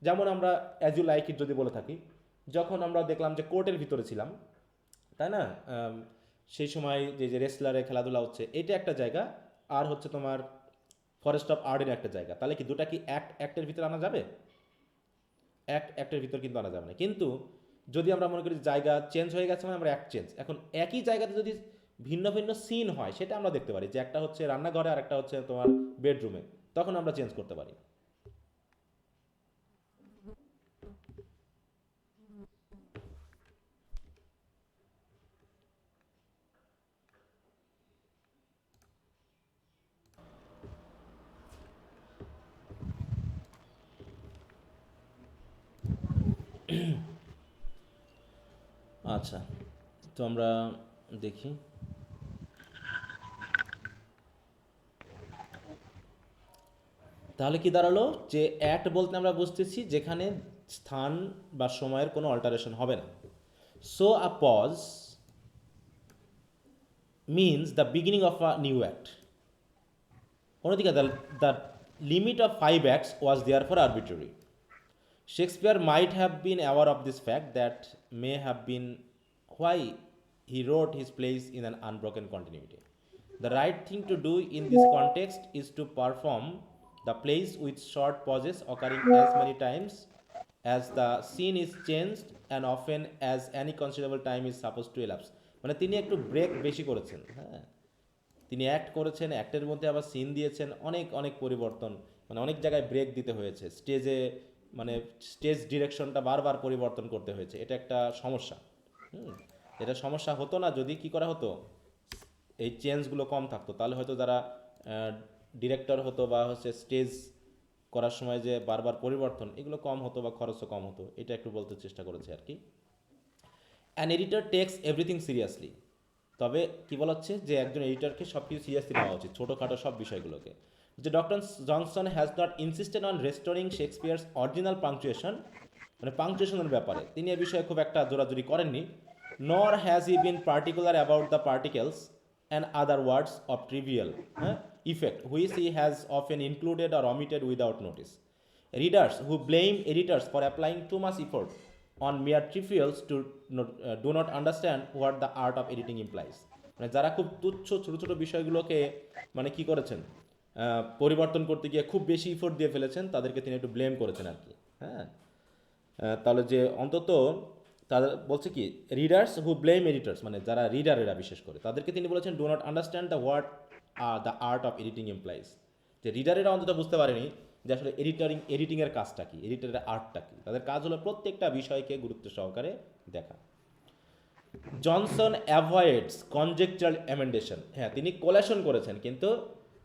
Speaker 1: যেমন আমরা অ্যাজ ইউ লাইক ইট যদি বলে থাকি, যখন আমরা দেখলাম যে কোর্টের ভিতরে ছিলাম, তাই না, সেই সময় যে রেসলারে খেলাধুলা হচ্ছে, এটা একটা জায়গা, আর হচ্ছে তোমার ফরেস্ট অফ আর্টের একটা জায়গা, তাহলে কি দুটা কি অ্যাক্টের ভিতরে আনা যাবে? অ্যাক্টের ভিতর কিন্তু আনা যাবে না। কিন্তু যদি আমরা মনে করি জায়গা চেঞ্জ হয়ে গেছে মানে আমরা অ্যাক্ট চেঞ্জ, এখন একই জায়গাতে যদি ভিন্ন ভিন্ন সিন হয় সেটা আমরা দেখতে পারি, যে একটা হচ্ছে রান্নাঘরে আর একটা হচ্ছে তোমার বেডরুমে, তখন আমরা চেঞ্জ করতে পারি। আচ্ছা, তো আমরা দেখি তাহলে কি দাঁড়ালো, যে অ্যাক্ট বলতে আমরা বুঝতেছি যেখানে স্থান বা সময়ের কোনো অল্টারেশন হবে না। So a pause means the beginning of a new act. অন্যদিকে the limit of 5 acts was there for arbitrary. Shakespeare might have been aware of this fact that may have been why he wrote his plays in an unbroken continuity. The right thing to do in this context is to perform the plays with short pauses occurring as many times as the scene is changed and often as any considerable time is supposed to elapse. মানে তিনি একটু break বেশি করেছেন, হ্যাঁ, তিনি act করেছেন, অ্যাক্টের মধ্যে আবার সিন দিয়েছেন, অনেক অনেক পরিবর্তন, মানে অনেক জায়গায় ব্রেক দিতে হয়েছে, স্টেজে মানে স্টেজ ডিরেকশনটা বারবার পরিবর্তন করতে হয়েছে, এটা একটা সমস্যা। এটা সমস্যা হতো না যদি কি করা হতো, এই চেঞ্জগুলো কম থাকতো, তাহলে হয়তো যারা ডিরেক্টর হতো বা হচ্ছে স্টেজ করার সময় যে বারবার পরিবর্তন, এগুলো কম হতো বা খরচও কম হতো, এটা একটু বলতে চেষ্টা করেছে আর কি। An editor takes everything seriously, তবে কী বলা হচ্ছে যে একজন এডিটরকে সব কিছু সিরিয়াসলি নেওয়া উচিত, ছোটোখাটো সব বিষয়গুলোকে। যে doctor Johnson has not insisted on restoring Shakespeare's original punctuation, মানে পাংচুয়েশনের ব্যাপারে তিনি এ বিষয়ে খুব একটা জোরাজুরি করেননি। Nor has he been particular about the particles and other words of trivial effect which he has often included or omitted without notice. Readers who blame editors for applying too much effort on mere trivials do not understand what the art of editing implies. মানে যারা খুব তুচ্ছ ছোটো ছোটো বিষয়গুলোকে মানে কি করেছেন, পরিবর্তন করতে গিয়ে খুব বেশি ইফোর্ট দিয়ে ফেলেছেন, তাদেরকে তিনি একটু ব্লেম করেছেন আর কি। হ্যাঁ, তাহলে যে অন্তত তাদের বলছে কি, রিডার্স হু ব্লেম এডিটার্স, মানে যারা রিডারেরা বিশেষ করে তাদেরকে তিনি বলেছেন do not understand the the art of editing implies, যে রিডারেরা অন্তত বুঝতে পারেনি যে আসলে এডিটিংয়ের কাজটা কী, এডিটারের আর্টটা কী। তাদের কাজ হলো প্রত্যেকটা বিষয়কে গুরুত্ব সহকারে দেখা। জনসন অ্যাভয়েডস কনজেকচারাল এমেন্ডেশন, হ্যাঁ তিনি কোলেশন করেছেন, কিন্তু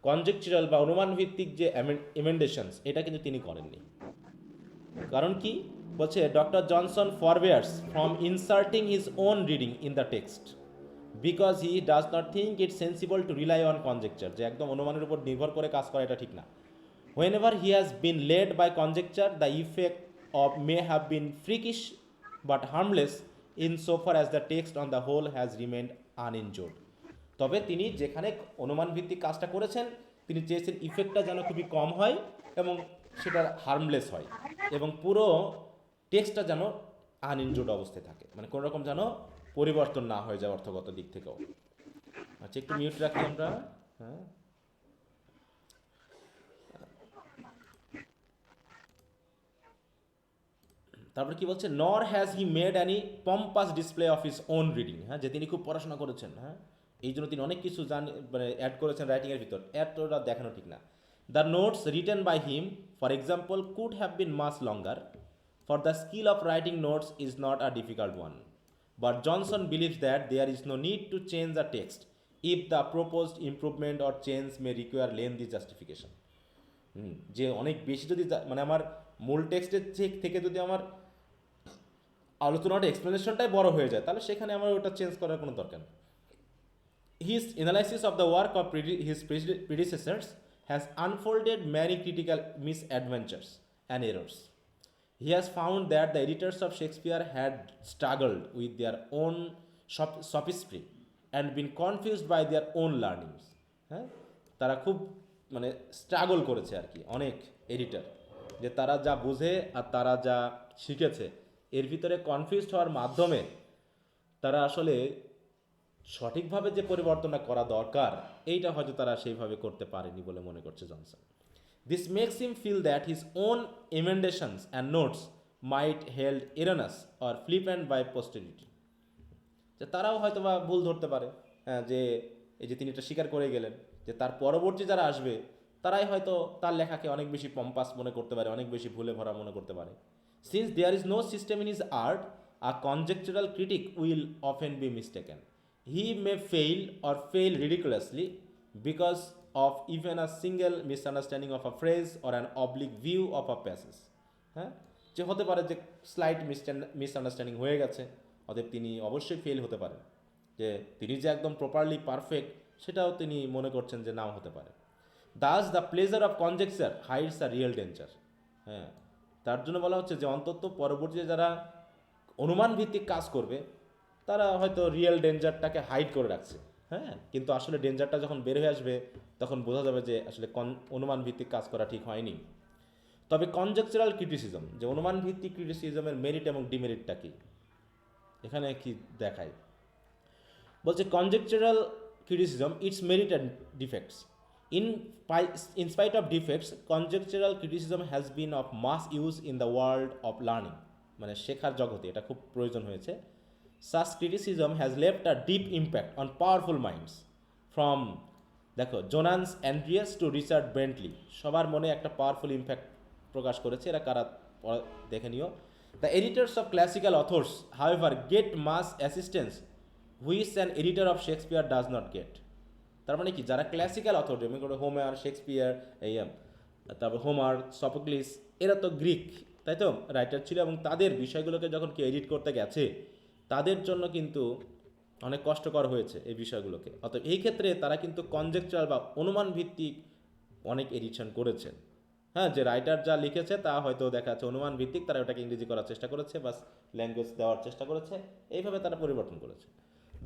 Speaker 1: কনজেকচারাল বা অনুমান ভিত্তিক যে এমেন্ডেশনস এটা কিন্তু তিনি করেননি। কারণ কি বলছে, doctor Johnson forbears from inserting his own reading in the text because he does not think it sensible to rely on conjecture, যে একদম অনুমানের উপর নির্ভর করে কাজ করা এটা ঠিক না। Whenever he has been led by conjecture, the effect of may have been freakish but harmless insofar as the text on the whole has remained uninjured. তবে তিনি যেখানে অনুমান ভিত্তিক কাজটা করেছেন, তিনি চেয়েছেন ইফেক্টটা যেন খুবই কম হয় এবং সেটা হার্মলেস হয় এবং পুরো টেক্সটটা যেন আনইনজুর্ড অবস্থায় থাকে, মানে কোনো রকম যেন পরিবর্তন না হয়ে যায় অর্থগত দিক থেকেও। আচ্ছা, একটু মিউট রাখি আমরা। হ্যাঁ, তারপরে কি বলছে, nor has he made any pompous display of his own reading, হ্যাঁ, যে তিনি খুব পড়াশোনা করেছেন, হ্যাঁ, এই জন্য তিনি অনেক কিছু মানে অ্যাড করেছেন রাইটিংয়ের ভিতর, এতটা দেখানো ঠিক না। The notes written by him for example could have been much longer, for the skill of writing notes is not a difficult one, but Johnson believes that there is no need to change the text if the proposed improvement or change may require lengthy justification. যে অনেক বেশি যদি মানে আমার মূল টেক্সটের থেকে যদি আমার আলোচনাটা এক্সপ্লেনেশনটাই বড় হয়ে যায়, তাহলে সেখানে আমার ওটা চেঞ্জ করার কোনো দরকার নেই। His analysis of the work of his predecessors has unfolded many critical misadventures and errors. He has found that the editors of Shakespeare had struggled with their own sophistry and been confused by their own learnings. হ্যাঁ, তারা খুব মানে struggle করেছে আর কি অনেক editor, যে তারা যা বুঝে আর তারা যা শিখেছে এর ভিতরে কনফিউজড হওয়ার মাধ্যমে তারা আসলে সঠিকভাবে যে পরিবর্তনটা করা দরকার এইটা হয়তো তারা সেইভাবে করতে পারেনি বলে মনে করছে Johnson. This makes him feel that his own emendations and notes might held erroneous or flippant by posterity. যে তারাও হয়তো বা ভুল ধরতে পারে, হ্যাঁ, যে এই যে তিনি এটা স্বীকার করে গেলেন যে তার পরবর্তী যারা আসবে তারাই হয়তো তার লেখাকে অনেক বেশি পম্পাস মনে করতে পারে, অনেক বেশি ভুলে ভরা মনে করতে পারে। Since there is no system in his art, a conjectural critic will often be mistaken. He may fail or fail ridiculously because of even a single misunderstanding of a phrase or an oblique view of a passage. হ্যাঁ, যে হতে পারে যে slight misunderstanding হয়ে গেছে, অতএব তিনি অবশ্যই ফেল হতে পারেন, যে তিনি যে একদম প্রপারলি পারফেক্ট সেটাও তিনি মনে করছেন যে নাও হতে পারে। Das the pleasure of conjecture hides a real danger. হ্যাঁ, তার জন্য বলা হচ্ছে যে অন্তত পরবর্তীতে যারা অনুমান ভিত্তিক কাজ করবে তারা হয়তো রিয়েল ডেঞ্জারটাকে হাইড করে রাখছে, হ্যাঁ, কিন্তু আসলে ডেঞ্জারটা যখন বের হয়ে আসবে তখন বোঝা যাবে যে আসলে অনুমান ভিত্তিক কাজ করা ঠিক হয়নি। তবে কনজেকচারাল ক্রিটিসিজম, যে অনুমান ভিত্তিক ক্রিটিসিজমের মেরিট এবং ডিমেরিটটা কি এখানে কি দেখায়, বলছে conjectural criticism its merit and defects. In spite of defects, conjectural criticism has been of mass use in the world of learning, মানে শেখার জগতে এটা খুব প্রয়োজন হয়েছে। Such criticism has left a deep impact on powerful minds, from দেখো Jonas Andreas to Richard Bentley, সবার মনে একটা পাওয়ারফুল ইম্প্যাক্ট প্রকাশ করেছে। এরা কারা দেখে নিও। The editors of classical authors however get mass assistance which an editor of Shakespeare does not get. তার মানে কি, যারা ক্লাসিক্যাল অথর, যেমন করে হোমার, শেক্সপিয়ার, তারপর হোমার, সফোক্লিস, এরা তো গ্রিক, তাই তো, রাইটার ছিল, এবং তাদের বিষয়গুলোকে যখন কেউ এডিট করতে গেছে তাদের জন্য কিন্তু অনেক কষ্টকর হয়েছে এই বিষয়গুলোকে। অর্থাৎ এই ক্ষেত্রে তারা কিন্তু কনজেকচারাল বা অনুমান ভিত্তিক অনেক এডিশন করেছেন। হ্যাঁ, যে রাইটার যা লিখেছে তা হয়তো দেখা যাচ্ছে অনুমান ভিত্তিক, তারা ওটাকে ইংরেজি করার চেষ্টা করেছে বা ল্যাঙ্গুয়েজ দেওয়ার চেষ্টা করেছে, এইভাবে তারা পরিবর্তন করেছে।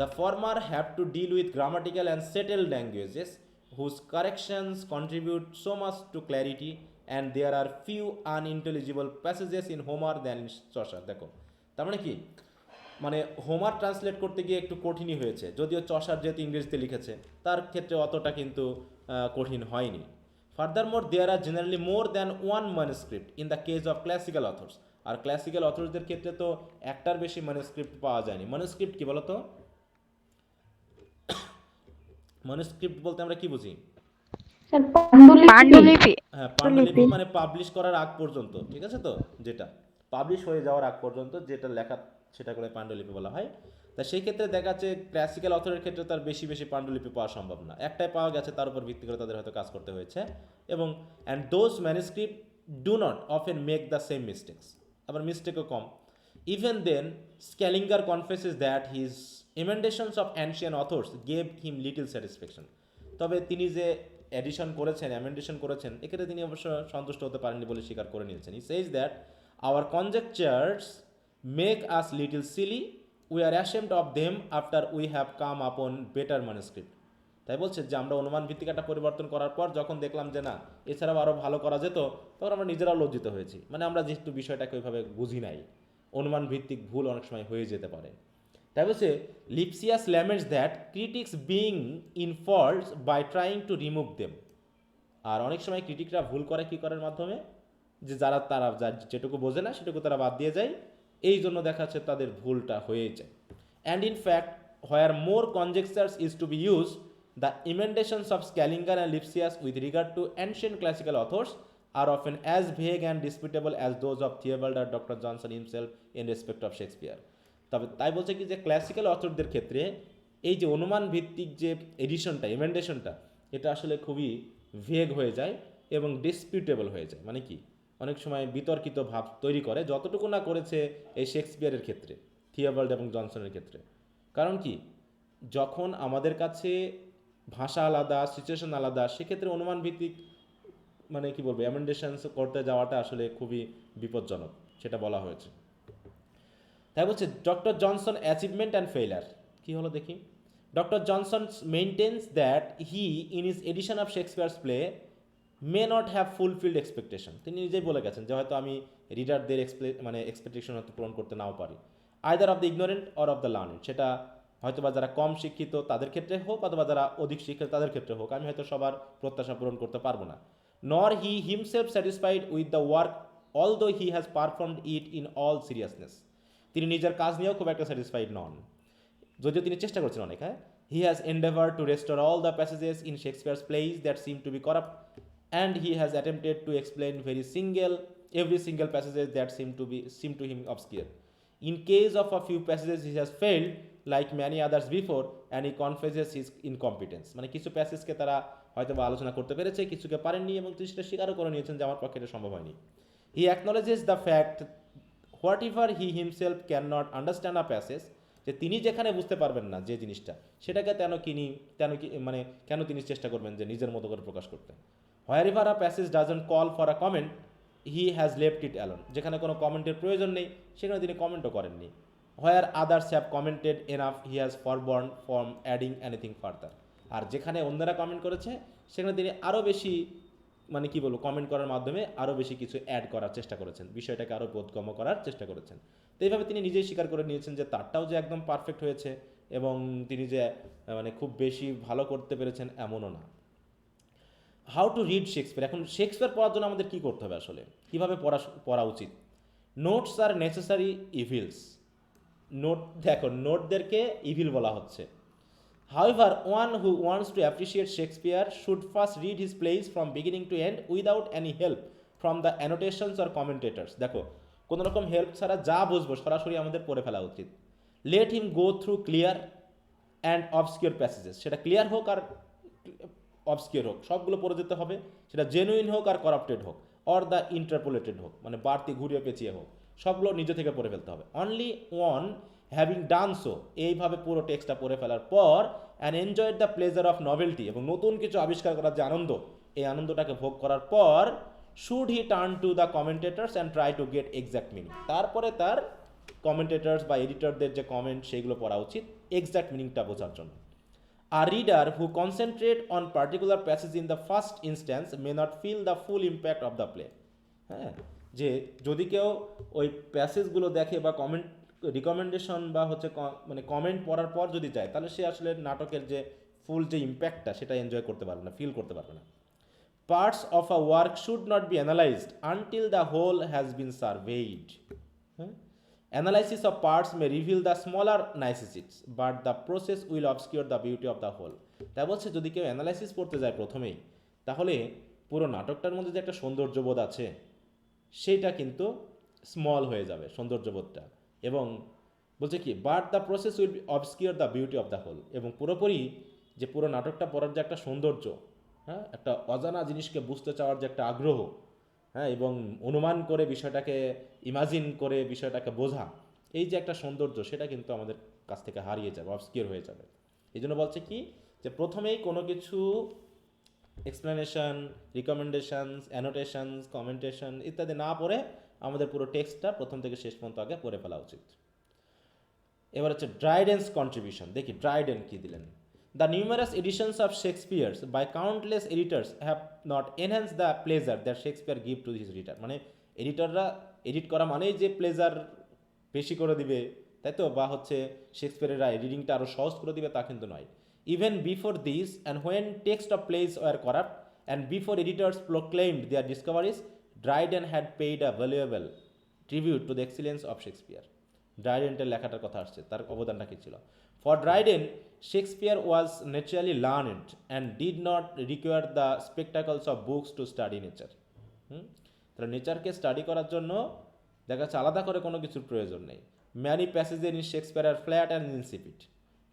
Speaker 1: The former have to deal with grammatical and settled languages whose corrections contribute so much to clarity, and there are few unintelligible passages in Homer than in Chaucer. দেখো তার মানে কি, মানে হোমার ট্রান্সলেট করতে গিয়ে একটু কঠিনই হয়েছে, যদিও চসার যেহেতু ইংরেজিতে লিখেছে তার ক্ষেত্রে অতটা কিন্তু কঠিন হয়নি। Furthermore there are generally more than one manuscript in the case of classical authors. আর ক্লাসিক্যাল অথর্সদের ক্ষেত্রে তো একটার বেশি ম্যানুস্ক্রিপ্ট পাওয়া যায়নি। ম্যানুস্ক্রিপ্ট কি বলতো? ম্যানুস্ক্রিপ্ট বলতে আমরা কি বুঝি?
Speaker 5: পাণ্ডুলিপি।
Speaker 1: হ্যাঁ, পাণ্ডুলিপি মানে পাবলিশ করার আগ পর্যন্ত, ঠিক আছে তো, যেটা পাবলিশ হয়ে যাওয়ার আগ পর্যন্ত যেটা লেখা সেটা করে পাণ্ডুলিপি বলা হয়। তা সেই ক্ষেত্রে দেখা যাচ্ছে ক্লাসিক্যাল অথরের ক্ষেত্রে তার বেশি বেশি পাণ্ডুলিপি পাওয়া সম্ভব না, একটাই পাওয়া গেছে, তার উপর ভিত্তি করে তাদের হয়তো কাজ করতে হয়েছে। এবং and those manuscript do not often make the same mistakes, আবার মিস্টেকও কম। Even then Scaliger confesses that his emendations of ancient authors gave him little satisfaction. তবে তিনি যে এডিশন করেছেন, অ্যামেন্ডেশন করেছেন, এক্ষেত্রে তিনি অবশ্য সন্তুষ্ট হতে পারেননি বলে স্বীকার করে নিয়েছেন। He says that our conjectures make us little silly, we are ashamed of them after we have come upon better manuscript. তাই বলছে যে আমরা অনুমান ভিত্তিক একটা পরিবর্তন করার পর যখন দেখলাম যে না, এছাড়াও আরও ভালো করা যেত, তখন আমরা নিজেরাও লজ্জিত হয়েছি। মানে আমরা যেহেতু বিষয়টাকে ওইভাবে বুঝি নাই, অনুমান ভিত্তিক ভুল অনেক সময় হয়ে যেতে পারে। তাই বলছে Lipsius laments that critics bring in faults by trying to remove them. আর অনেক সময় ক্রিটিকরা ভুল করে কী করার মাধ্যমে, যে তারা যেটুকু বোঝে না সেটুকু তারা বাদ দিয়ে যায়, এই জন্য দেখা যাচ্ছে তাদের ভুলটা হয়ে যায়। And in fact where more conjectures is to be use, the emendations of Scaliger and Lipsius with regard to ancient classical authors are often as vague and disputable as those of Theobald or Dr. Johnson himself in respect of Shakespeare. তবে তাই বলছে কি যে classical অথরদের ক্ষেত্রে এই যে অনুমান ভিত্তিক যে এডিশনটা, এমেন্ডেশনটা, এটা আসলে খুবই ভেগ হয়ে যায় এবং ডিসপিউটেবল হয়ে যায়। মানে কি, অনেক সময় বিতর্কিত ভাব তৈরি করে, যতটুকু না করেছে এই শেক্সপিয়ারের ক্ষেত্রে, থিওবাল্ড এবং জনসনের ক্ষেত্রে। কারণ কি, যখন আমাদের কাছে ভাষা আলাদা, সিচুয়েশন আলাদা, সেক্ষেত্রে অনুমান ভিত্তিক মানে কি বলবো, অ্যামেন্ডেশনস করতে যাওয়াটা আসলে খুবই বিপজ্জনক, সেটা বলা হয়েছে। তাই বলছে doctor Johnson achievement and failure কি হলো দেখি। Doctor Johnson maintenance that he in his edition of Shakespeare's play may not have fulfilled expectation. তিনি নিজেই বলে গেছেন যে হয়তো আমি রিডারদের এক্সপেকটেশন হয়তো পূরণ করতে নাও পারি, either of the ignorant or of the learned. সেটা হয়তো বা যারা কম শিক্ষিত তাদের ক্ষেত্রে হোক, অথবা যারা অধিক শিক্ষিত তাদের ক্ষেত্রে হোক, আমি হয়তো সবার প্রত্যাশা পূরণ করতে পারবো না। Nor he himself satisfied with the work, although he has performed it in all seriousness. তিনি নিজের কাজ নিয়েও খুব একটা স্যাটিসফাইড নন, যদিও তিনি চেষ্টা করছেন অনেক। হ্যাঁ, he has endeavored to restore all the passages in Shakespeare's plays that seem to be corrupt, and he has attempted to explain every single passage that seem to him obscure. In case of a few passages he has failed like many others before, and he confesses his incompetence. মানে কিছু প্যাসেজকে তারা হয়তো বা আলোচনা করতে পেরেছে, কিছুকে পারেননি, এবং তিনি সেটা স্বীকারও করে নিয়েছেন যে আমার পক্ষে এটা সম্ভব হয়নি। He acknowledges the fact whatever he himself cannot understand a passage, যে তিনি যেখানে বুঝতে পারবেন না যে জিনিসটা, সেটাকে কেন তিনি চেষ্টা করবেন যে নিজের মতো করে প্রকাশ করতে। Wherever a passage doesn't call for a comment, he has left it alone. যেখানে কোনো কমেন্টের প্রয়োজন নেই সেখানে তিনি কমেন্টও করেননি। Where others have commented enough, he has forborne from adding anything further. আর যেখানে অন্যরা কমেন্ট করেছে সেখানে তিনি আরও বেশি মানে কি বলবো কমেন্ট করার মাধ্যমে আরও বেশি কিছু অ্যাড করার চেষ্টা করেছেন, বিষয়টাকে আরও বোধগম্য করার চেষ্টা করেছেন। তো এইভাবে তিনি নিজেই স্বীকার করে নিয়েছেন যে তারটাও যে একদম পারফেক্ট হয়েছে এবং তিনি যে মানে খুব বেশি ভালো করতে পেরেছেন এমনও না। হাউ টু রিড শেক্সপিয়ার, এখন শেক্সপিয়ার পড়ার জন্য আমাদের কী করতে হবে আসলে, কীভাবে পড়া উচিত? নোটস আর নেসেসারি ইভিলস, নোট দেখো নোটদেরকে ইভিল বলা হচ্ছে। However, one who wants to appreciate Shakespeare should first read his plays from beginning to end without any help from the annotations or commentators. দেখো কোনো রকম হেল্প ছাড়া যা বুঝবো সরাসরি আমাদের পড়ে ফেলা উচিত। Let him go through clear and obscure passages, সেটা ক্লিয়ার হোক আর অবসকিওর হোক সবগুলো পড়ে যেতে হবে, সেটা জেনুইন হোক আর করাপ্টেড হোক, অর দ্য ইন্টারপোলেটেড হোক মানে বাড়তি ঘুরিয়ে পেঁচিয়ে হোক, সবগুলো নিজে থেকে পড়ে ফেলতে হবে। Only one having done so, এইভাবে পুরো টেক্সটটা পড়ে ফেলার পর and enjoyed the pleasure of novelty, এবং নতুন কিছু আবিষ্কার করার যে আনন্দ, এই আনন্দটাকে ভোগ করার পর should he turn to the কমেন্টেটার্স and try to get exact meaning, তারপরে তার কমেন্টেটার্স বা এডিটরদের যে কমেন্ট সেগুলো পড়া উচিত এক্স্যাক্ট মিনিংটা বোঝার জন্য। A reader who concentrate on particular passage in the first instance may not feel the full impact of the play. হ্যাঁ, যে যদি কেউ ওই প্যাসেজগুলো দেখে বা কমেন্ট রিকমেন্ডেশন বা হচ্ছে মানে কমেন্ট পড়ার পর যদি যায় তাহলে সে আসলে নাটকের যে ফুল যে ইম্প্যাক্টটা সেটা এনজয় করতে পারবে না, ফিল করতে পারবে না। Parts of a work should not be analysed until the whole has been surveyed. হ্যাঁ, analysis of parts may reveal the smaller niceties but the process will obscure the beauty of the whole. তাই বলছে যদি কেউ analysis করতে যায় প্রথমেই তাহলে পুরো নাটকটার মধ্যে যে একটা সৌন্দর্যবোধ আছে সেইটা কিন্তু স্মল হয়ে যাবে সৌন্দর্যবোধটা, এবং বলছে কি but the process will obscure the beauty of the whole, এবং পুরোপুরি যে পুরো নাটকটা পড়ার যে একটা সৌন্দর্য, হ্যাঁ একটা অজানা জিনিসকে বুঝতে চাওয়ার যে একটা আগ্রহ, হ্যাঁ এবং অনুমান করে বিষয়টাকে ইমাজিন করে বিষয়টাকে বোঝা, এই যে একটা সৌন্দর্য সেটা কিন্তু আমাদের কাছ থেকে হারিয়ে যাবে, অবস্কিওর হয়ে যাবে। এই জন্য বলছে কি যে প্রথমেই কোনো কিছু এক্সপ্লেনেশন, রিকমেন্ডেশনস, অ্যানোটেশনস, কমেন্টেশন ইত্যাদি না পড়ে আমাদের পুরো টেক্সটটা প্রথম থেকে শেষ পর্যন্ত আগে পড়ে ফেলা উচিত। এবার হচ্ছে ড্রাইডেন্স কন্ট্রিবিউশন, দেখি ড্রাইডেন কী দিলেন। The numerous editions of Shakespeare by countless editors have not enhanced the pleasure that Shakespeare give to his reader. মানে এডিটররা এডিট করা মানেই যে প্লেজার বেশি করে দিবে তাই তো, বা হচ্ছে শেক্সপিয়ারের রিডিংটা আরও সহজ করে দিবে তা কিন্তু নয়। Even before this and when text of plays were corrupt and before editors proclaimed their discoveries, Dryden had paid a valuable tribute to the excellence of Shakespeare. ড্রাইডেন্টের লেখাটার কথা আসছে, তার অবদানটা কী ছিল? For Dryden Shakespeare was naturally learned and did not require the spectacles of books to study nature. তাহলে নেচারকে study করার জন্য দেখা যাচ্ছে আলাদা করে কোনো কিছুর প্রয়োজন নেই। Many passages in Shakespeare are flat and insipid,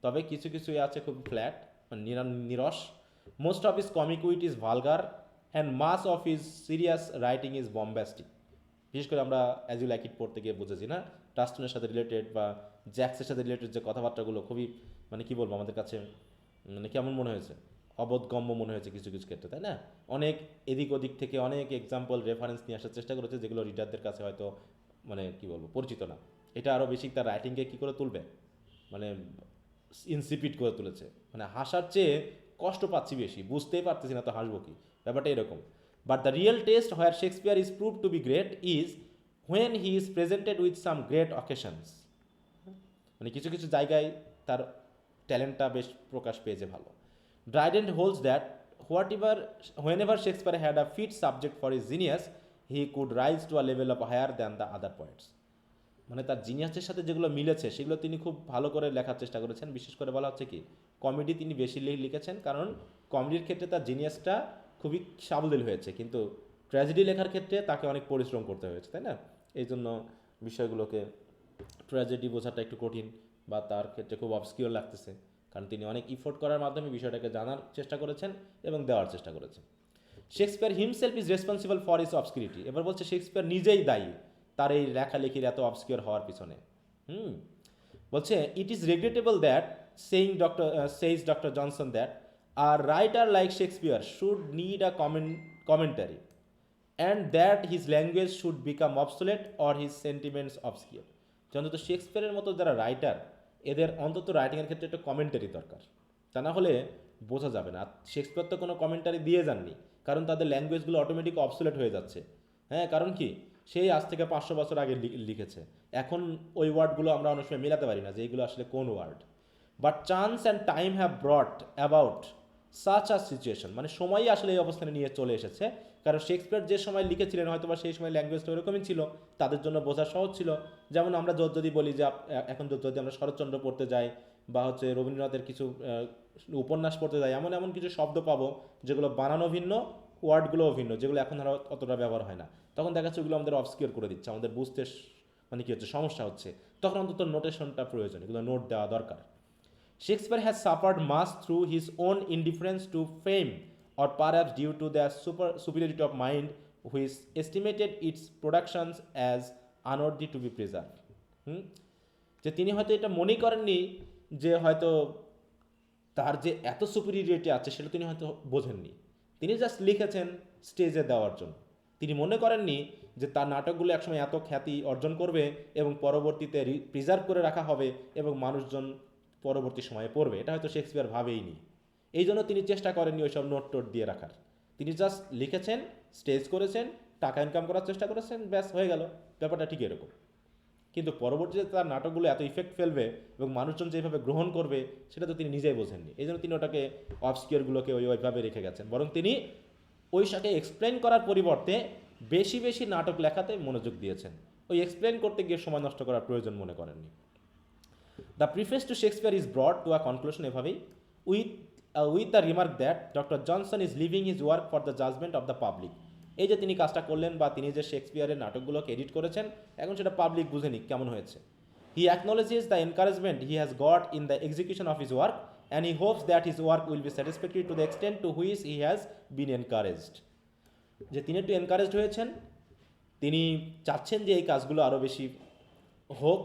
Speaker 1: তবে কিছু কিছুই আছে খুব ফ্ল্যাট মানে নিরস। Most of his comic wit is vulgar and much of his serious writing is bombastic. বিশেষ করে আমরা অ্যাজ ইউ লাইক ইট পড়তে গিয়ে বুঝেছি না, টাস্টনের সাথে রিলেটেড বা জ্যাক্সের সাথে রিলেটেড যে কথাবার্তাগুলো খুবই মানে কী বলবো আমাদের কাছে মানে কেমন মনে হয়েছে, অবোধগম্য মনে হয়েছে কিছু কিছু ক্ষেত্রে, তাই না? অনেক এদিক ওদিক থেকে অনেক এক্সাম্পল রেফারেন্স নিয়ে আসার চেষ্টা করেছে যেগুলো রিডারদের কাছে হয়তো মানে কী বলবো পরিচিত না। এটা আরও বেশি তার রাইটিংকে কী করে তুলবে মানে ইনসিপিড করে তুলেছে, মানে হাসার চেয়ে কষ্ট পাচ্ছি বেশি, বুঝতেই পারতেছি না তো হাসবো কি, ব্যাপারটা এরকম। But the real test where Shakespeare is prove two be great is when he is presented with some great occasions. মানে কিছু কিছু জায়গায় তার ট্যালেন্টটা বেশ প্রকাশ পেয়েছে ভালো। Dryden holds that whenever Shakespeare had a fit subject for his genius he could rise to a level of higher than the other poets. মানে তার জিনিয়াসের সাথে যেগুলো মিলেছে সেগুলো তিনি খুব ভালো করে লেখার চেষ্টা করেছেন। বিশেষ করে বলা হচ্ছে কি কমেডি তিনি বেশি লিখেছেন, কারণ কমেডির ক্ষেত্রে তার জিনিয়াসটা খুবই সাবলীল হয়েছে, কিন্তু ট্র্যাজেডি লেখার ক্ষেত্রে তাকে অনেক পরিশ্রম করতে হয়েছে, তাই না? এই জন্য বিষয়গুলোকে ট্র্যাজেডি বোঝাটা একটু কঠিন বা তার ক্ষেত্রে খুব অবস্কিওর লাগতেছে, কারণ তিনি অনেক ইফোর্ট করার মাধ্যমে বিষয়টাকে জানার চেষ্টা করেছেন এবং দেওয়ার চেষ্টা করেছেন। Shakespeare himself is responsible for his obscurity. এবার বলছে শেক্সপিয়ার নিজেই দায়ী তার এই লেখালেখির এত অবস্কিওর হওয়ার পিছনে। বলছে it is regrettable that says doctor Johnson that a writer like Shakespeare should need a commentary and that his language should become obsolete or his sentiments obscure. যে অন্তত শেক্সপিয়ারের মতো যারা রাইটার এদের অন্তত রাইটিংয়ের ক্ষেত্রে একটা কমেন্টারি দরকার, তা না হলে বোঝা যাবে না। শেক্সপিয়ার তো কোনো কমেন্টারি দিয়ে যাননি, কারণ তাদের ল্যাঙ্গুয়েজগুলো অটোমেটিক অবসোলেট হয়ে যাচ্ছে। হ্যাঁ, কারণ কি, সেই আজ থেকে 500 বছর আগে লিখেছে, এখন ওই ওয়ার্ডগুলো আমরা অনেক সময় মেলাতে পারি না যে এইগুলো আসলে কোন word. But chance and time have brought about such a situation, মানে সময়ই আসলে এই অবস্থানে নিয়ে চলে এসেছে। কারণ শেক্সপিয়ার যে সময় লিখেছিলেন হয়তো বা সেই সময় ল্যাঙ্গুয়েজটা ওরকমই ছিল, তাদের জন্য বোঝা সহজ ছিল। যেমন আমরা যদি বলি যে এখন যদি আমরা শরৎচন্দ্র পড়তে যাই বা হচ্ছে রবীন্দ্রনাথের কিছু উপন্যাস পড়তে যাই, এমন এমন কিছু শব্দ পাবো যেগুলো বানানো ভিন্ন, ওয়ার্ডগুলোও ভিন্ন, যেগুলো এখন আর অতটা ব্যবহার হয় না। তখন দেখা যাচ্ছে ওগুলো আমাদের অবস্কিওর করে দিচ্ছে, আমাদের বুঝতে মানে কী হচ্ছে, সমস্যা হচ্ছে। তখন অন্তত নোটেশনটা প্রয়োজন, এগুলো নোট দেওয়া দরকার। Shakespeare has suffered much through his own indifference to fame, or perhaps due to their superiority of mind, which estimated its productions as unworthy to be preserved. যে তিনি হয়তো এটা মনেই করেননি যে হয়তো তার যে এত সুপিরিয়রিটি আছে সেটা তিনি হয়তো বোঝেননি। তিনি জাস্ট লিখেছেন স্টেজে দেওয়ার জন্য। তিনি মনে করেননি যে তার নাটকগুলো একসময় এত খ্যাতি অর্জন করবে এবং পরবর্তীতে প্রিজার্ভ করে রাখা হবে এবং মানুষজন পরবর্তী সময়ে পড়বে, এটা হয়তো শেক্সপিয়ার ভাবেইনি। এই জন্য তিনি চেষ্টা করেননি ওইসব নোট টোট দিয়ে রাখার। তিনি জাস্ট লিখেছেন, স্টেজ করেছেন, টাকা ইনকাম করার চেষ্টা করেছেন, ব্যাস হয়ে গেল, ব্যাপারটা ঠিক এরকম। কিন্তু পরবর্তীতে তার নাটকগুলো এত ইফেক্ট ফেলবে এবং মানুষজন যেভাবে গ্রহণ করবে সেটা তো তিনি নিজেই বোঝেননি। এই জন্য তিনি ওটাকে অবস্কিওরগুলোকে ওইভাবে রেখে গেছেন, বরং তিনি ওইটাকে এক্সপ্লেন করার পরিবর্তে বেশি বেশি নাটক লেখাতে মনোযোগ দিয়েছেন। ওই এক্সপ্লেন করতে গিয়ে সময় নষ্ট করার প্রয়োজন মনে করেননি। The preface to Shakespeare is brought to a conclusion এভাবেই, with the remark that doctor Johnson is leaving his work for the judgment of the public. এই যে তিনি কাজটা করলেন বা তিনি যে শেক্সপিয়ারের নাটকগুলোকে এডিট করেছেন, এখন সেটা পাবলিক বুঝেনি কেমন হয়েছে। He acknowledges the encouragement he has got in the execution of his work and he hopes that his work will be satisfactory to the extent to which he has been encouraged. যে তিনি একটু encouraged হয়েছেন, তিনি চাচ্ছেন যে এই কাজগুলো আরও বেশি হোক,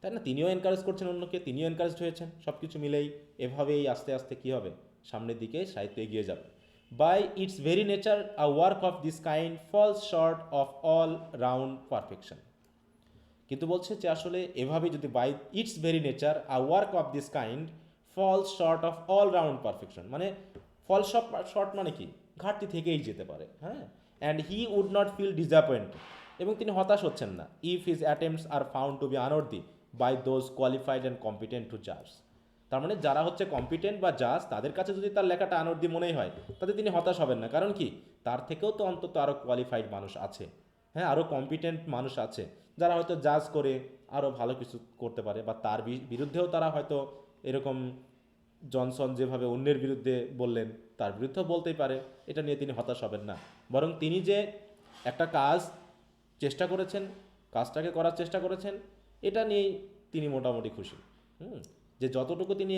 Speaker 1: তাই না? তিনিও এনকারেজ করছেন অন্যকে, তিনিও এনকারেজড হয়েছেন, সব কিছু মিলেই এভাবেই আস্তে আস্তে কী হবে, সামনের দিকে সাহিত্য এগিয়ে যাবে। By its very nature a work of this kind falls short of all round perfection. কিন্তু বলছে যে আসলে এভাবে যদি by its very nature a work of this kind falls short of all round perfection, মানে ফল শর্ট মানে কি, ঘাটতি থেকেই যেতে পারে। হ্যাঁ, and he would not feel disappointed, এবং তিনি হতাশ হচ্ছেন না, if his attempts are found to be unworthy by those qualified and competent to জাজ। তার মানে যারা হচ্ছে কম্পিটেন্ট বা জাজ, তাদের কাছে যদি তার লেখাটা আনওয়ার্দি মনেই হয়, তাতে তিনি হতাশ হবেন না। কারণ কি, তার থেকেও তো অন্তত আরও কোয়ালিফাইড মানুষ আছে, হ্যাঁ, আরও কম্পিটেন্ট মানুষ আছে যারা হয়তো জাজ করে আরও ভালো কিছু করতে পারে, বা তার বিরুদ্ধেও তারা হয়তো এরকম জনসন যেভাবে অন্যের বিরুদ্ধে বললেন তার বিরুদ্ধেও বলতেই পারে। এটা নিয়ে তিনি হতাশ হবেন না, বরং তিনি যে একটা কাজ চেষ্টা করেছেন, কাজটাকে করার চেষ্টা করেছেন, এটা নিয়েই তিনি মোটামুটি খুশি। যে যতটুকু তিনি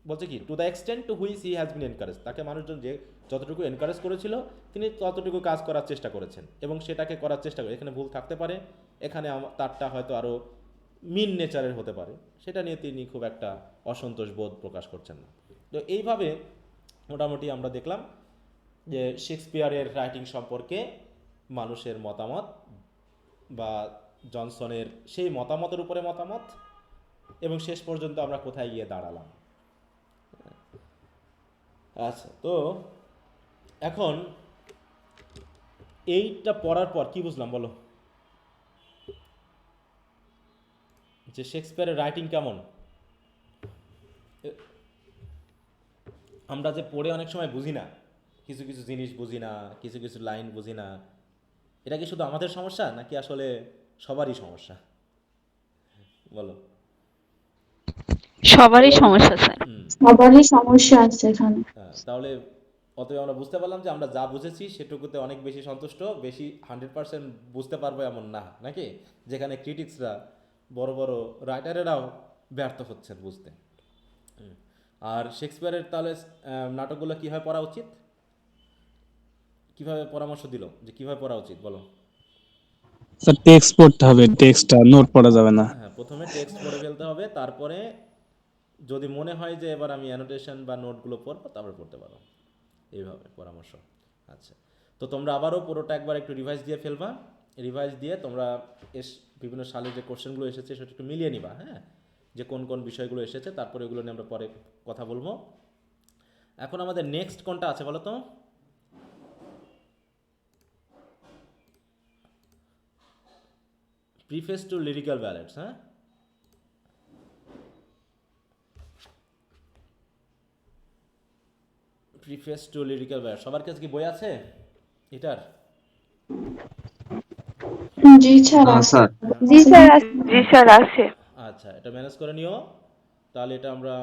Speaker 1: বলছে কি, two the extent to which he has bin encourage, তাকে মানুষজন যে যতটুকু এনকারেজ করেছিল তিনি ততটুকু কাজ করার চেষ্টা করেছেন এবং সেটাকে করার চেষ্টা করে। এখানে ভুল থাকতে পারে, এখানে তারটা হয়তো আরও মিন নেচারের হতে পারে, সেটা নিয়ে তিনি খুব একটা অসন্তোষ বোধ প্রকাশ করছেন না। তো এইভাবে মোটামুটি আমরা দেখলাম যে শেক্সপিয়ারের রাইটিং সম্পর্কে মানুষের মতামত বা জনসনের সেই মতামতের উপরে মতামত, এবং শেষ পর্যন্ত আমরা কোথায় গিয়ে দাঁড়ালাম। আচ্ছা, তো এখন এইটা পড়ার পর কি বুঝলাম বলো, যে শেক্সপিয়ারের রাইটিং কেমন? আমরা যে পড়ে অনেক সময় বুঝি না, কিছু কিছু জিনিস বুঝি না, কিছু কিছু লাইন বুঝি না, এটা কি শুধু আমাদের সমস্যা নাকি আসলে সবারই সমস্যা বলো?
Speaker 5: সবারই সমস্যা স্যার।
Speaker 3: সবারই সমস্যা আছে এখানে।
Speaker 1: হ্যাঁ, তাহলে অতএব আমরা বুঝতে পারলাম যে আমরা যা বুঝেছি সেটুকুতে অনেক বেশি সন্তুষ্ট, বেশি 100% বুঝতে পারবো এমন না, নাকি? যেখানে ক্রিটিক্সরা, বড় বড় রাইটারেরাও ব্যর্থ হচ্ছেন বুঝতে। আর শেক্সপিয়ারের তাহলে নাটকগুলো কীভাবে পড়া উচিত, কীভাবে পরামর্শ দিল যে কীভাবে পড়া উচিত বলো?
Speaker 2: স্যার টেক্সট পড়তে হবে, টেক্সটটা নোট পড়া যাবে না।
Speaker 1: হ্যাঁ, প্রথমে টেক্সট পড়ে ফেলতে হবে, তারপরে যদি মনে হয় যে এবার আমি অ্যানোটেশন বা নোটগুলো পড়বো তারপরে পড়তে পারো, এইভাবে পরামর্শ। আচ্ছা, তো তোমরা আবারও পুরোটা একবার একটু রিভাইজ দিয়ে ফেলবা, রিভাইজ দিয়ে তোমরা বিভিন্ন সালে যে কোশ্চেনগুলো এসেছে সেটা একটু মিলিয়ে নিবা, হ্যাঁ, যে কোন কোন বিষয়গুলো এসেছে, তারপরে এগুলো নিয়ে আমরা পরে কথা বলবো। এখন আমাদের নেক্সট কোনটা আছে বলো তো? প্রিফেস টু লিরিক্যাল ব্যালেটস, হ্যাঁ? প্রিফেস টু লিরিক্যাল ব্যালেটস, সবার কাছে কি বই আছে এটার?
Speaker 3: জি স্যার
Speaker 4: হ্যাঁ
Speaker 3: আছে।
Speaker 4: স্যার।
Speaker 5: জি স্যার জি স্যার আছে।
Speaker 1: আচ্ছা, এটা ম্যানেজ করে নিও। তাহলে এটা আমরা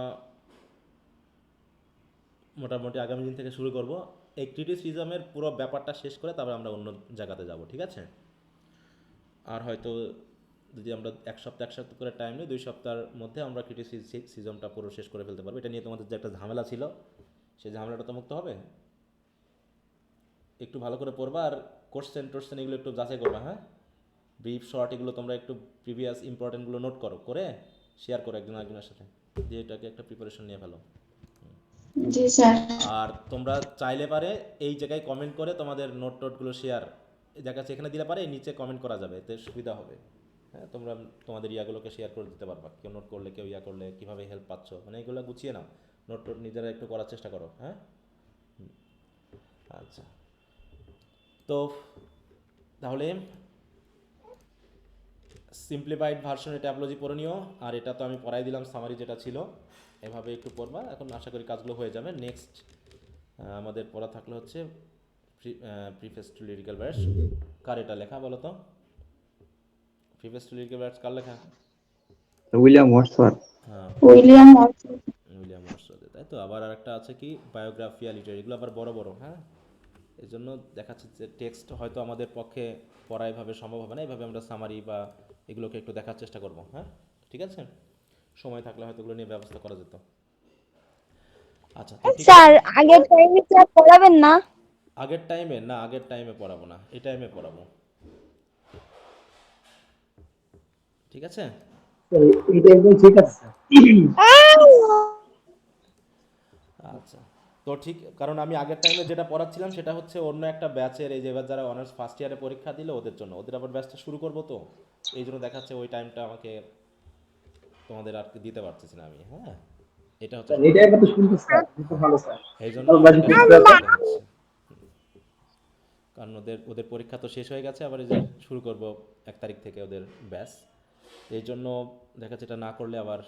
Speaker 1: মোটামুটি আগামী দিন থেকে শুরু করব। এই ক্রিটিসিজমের পুরো ব্যাপারটা শেষ করে তারপর আমরা অন্য জায়গাতে যাব, ঠিক আছে? আর হয়তো যদি আমরা এক সপ্তাহ করে টাইম নিই, 2 সপ্তাহের মধ্যে আমরা ক্রিটিসিজমটা পুরো শেষ করে ফেলতে পারবো। এটা নিয়ে তোমাদের যে একটা ঝামেলা ছিল, সেই ঝামেলাটা তো মুক্ত হবে। একটু ভালো করে পড়বা, আর কোশ্চেন এগুলো একটু যাচাই করবা, হ্যাঁ? ব্রিফ শর্ট এগুলো তোমরা একটু প্রিভিয়াস ইম্পর্টেন্টগুলো নোট করো, করে শেয়ার করো একজন আরেকজনের সাথে, দিয়ে এটাকে একটা প্রিপারেশন নিয়ে ফেলো।
Speaker 3: জি স্যার।
Speaker 1: আর তোমরা চাইলে পারে এই জায়গায় কমেন্ট করে তোমাদের নোটগুলো শেয়ার দেখা যাচ্ছে এখানে দিলে পারে নিচে কমেন্ট করা যাবে, এতে সুবিধা হবে। হ্যাঁ, তোমরা তোমাদের ইয়াগুলোকে শেয়ার করে দিতে পারবা, কেউ নোট করলে কেউ ইয়া করলে কীভাবে হেল্প পাচ্ছ, মানে এগুলো গুছিয়ে নাও, নোট নিজেরা একটু করার চেষ্টা করো, হ্যাঁ? আচ্ছা, তো তাহলে সিম্পলিফাইড ভার্সনে ট্যাবলজি পড়ে নিও। আর এটা তো আমি পড়াই দিলাম সামারি যেটা ছিল, এভাবে একটু পড়বা। এখন আশা করি কাজগুলো হয়ে যাবে। নেক্সট আমাদের পড়া থাকলে হচ্ছে প্রিফেস টু লিরিক্যাল ভার্স। কার এটা লেখা বলো তো? প্রিফেস টু লিরিক্যাল ভার্স কার লেখা?
Speaker 4: William Wordsworth.
Speaker 1: হ্যাঁ,
Speaker 3: উইলিয়াম
Speaker 1: উইলিয়াম ওয়ার্ডসওয়ার্থ, তাই তো। আবার আরেকটা আছে কি বায়োগ্রাফিয়া লিটারি, এগুলো আবার বড় বড়, হ্যাঁ? এই জন্য দেখাচ্ছে যে টেক্সট হয়তো আমাদের পক্ষে পড়া এভাবে সম্ভব হবে না, এভাবে আমরা সামারি বা এগুলোকে একটু দেখার চেষ্টা করব, হ্যাঁ? ঠিক আছে, সময় থাকলে হয়তো এগুলো নিয়ে ব্যবস্থা করা যেত। আচ্ছা, তো ঠিক আছে।
Speaker 5: স্যার আগের টাইমে কি আর পড়াবেন না?
Speaker 1: আগের টাইমে না, আগের টাইমে পড়াবো না, এই টাইমে পড়াবো, ঠিক আছে?
Speaker 2: এটা একদম ঠিক আছে স্যার।
Speaker 1: আচ্ছা, তো ঠিক, কারণ আমি আগের টাইমে যেটা পড়াচ্ছিলাম সেটা হচ্ছে অন্য একটা ব্যাচের, এই যে এবার যারা অনার্স ফার্স্ট ইয়ারে পরীক্ষা দিল ওদের জন্য, ওদের আবার ব্যাচটা শুরু করবো, তো এই জন্য দেখাচ্ছে ওই টাইমটা আমাকে তোমাদের আর দিতে পারতেছি না আমি, হ্যাঁ? এটা হচ্ছে
Speaker 2: এটা
Speaker 1: সমস্যা।
Speaker 2: একবার তো শুনতে স্যার, এটা ভালো স্যার।
Speaker 1: এই জন্য
Speaker 2: তাহলে
Speaker 1: আমাকে
Speaker 2: বাকি
Speaker 1: টাইমটা
Speaker 2: টিপস
Speaker 1: দিতে হচ্ছে, কারণ ওদের ওদের পরীক্ষা তো শেষ হয়ে গেছে, আবার এই যে শুরু করব 1 তারিখ থেকে ওদের ব্যাচ। এই জন্য দেখাচ্ছে এটা না করলে আবার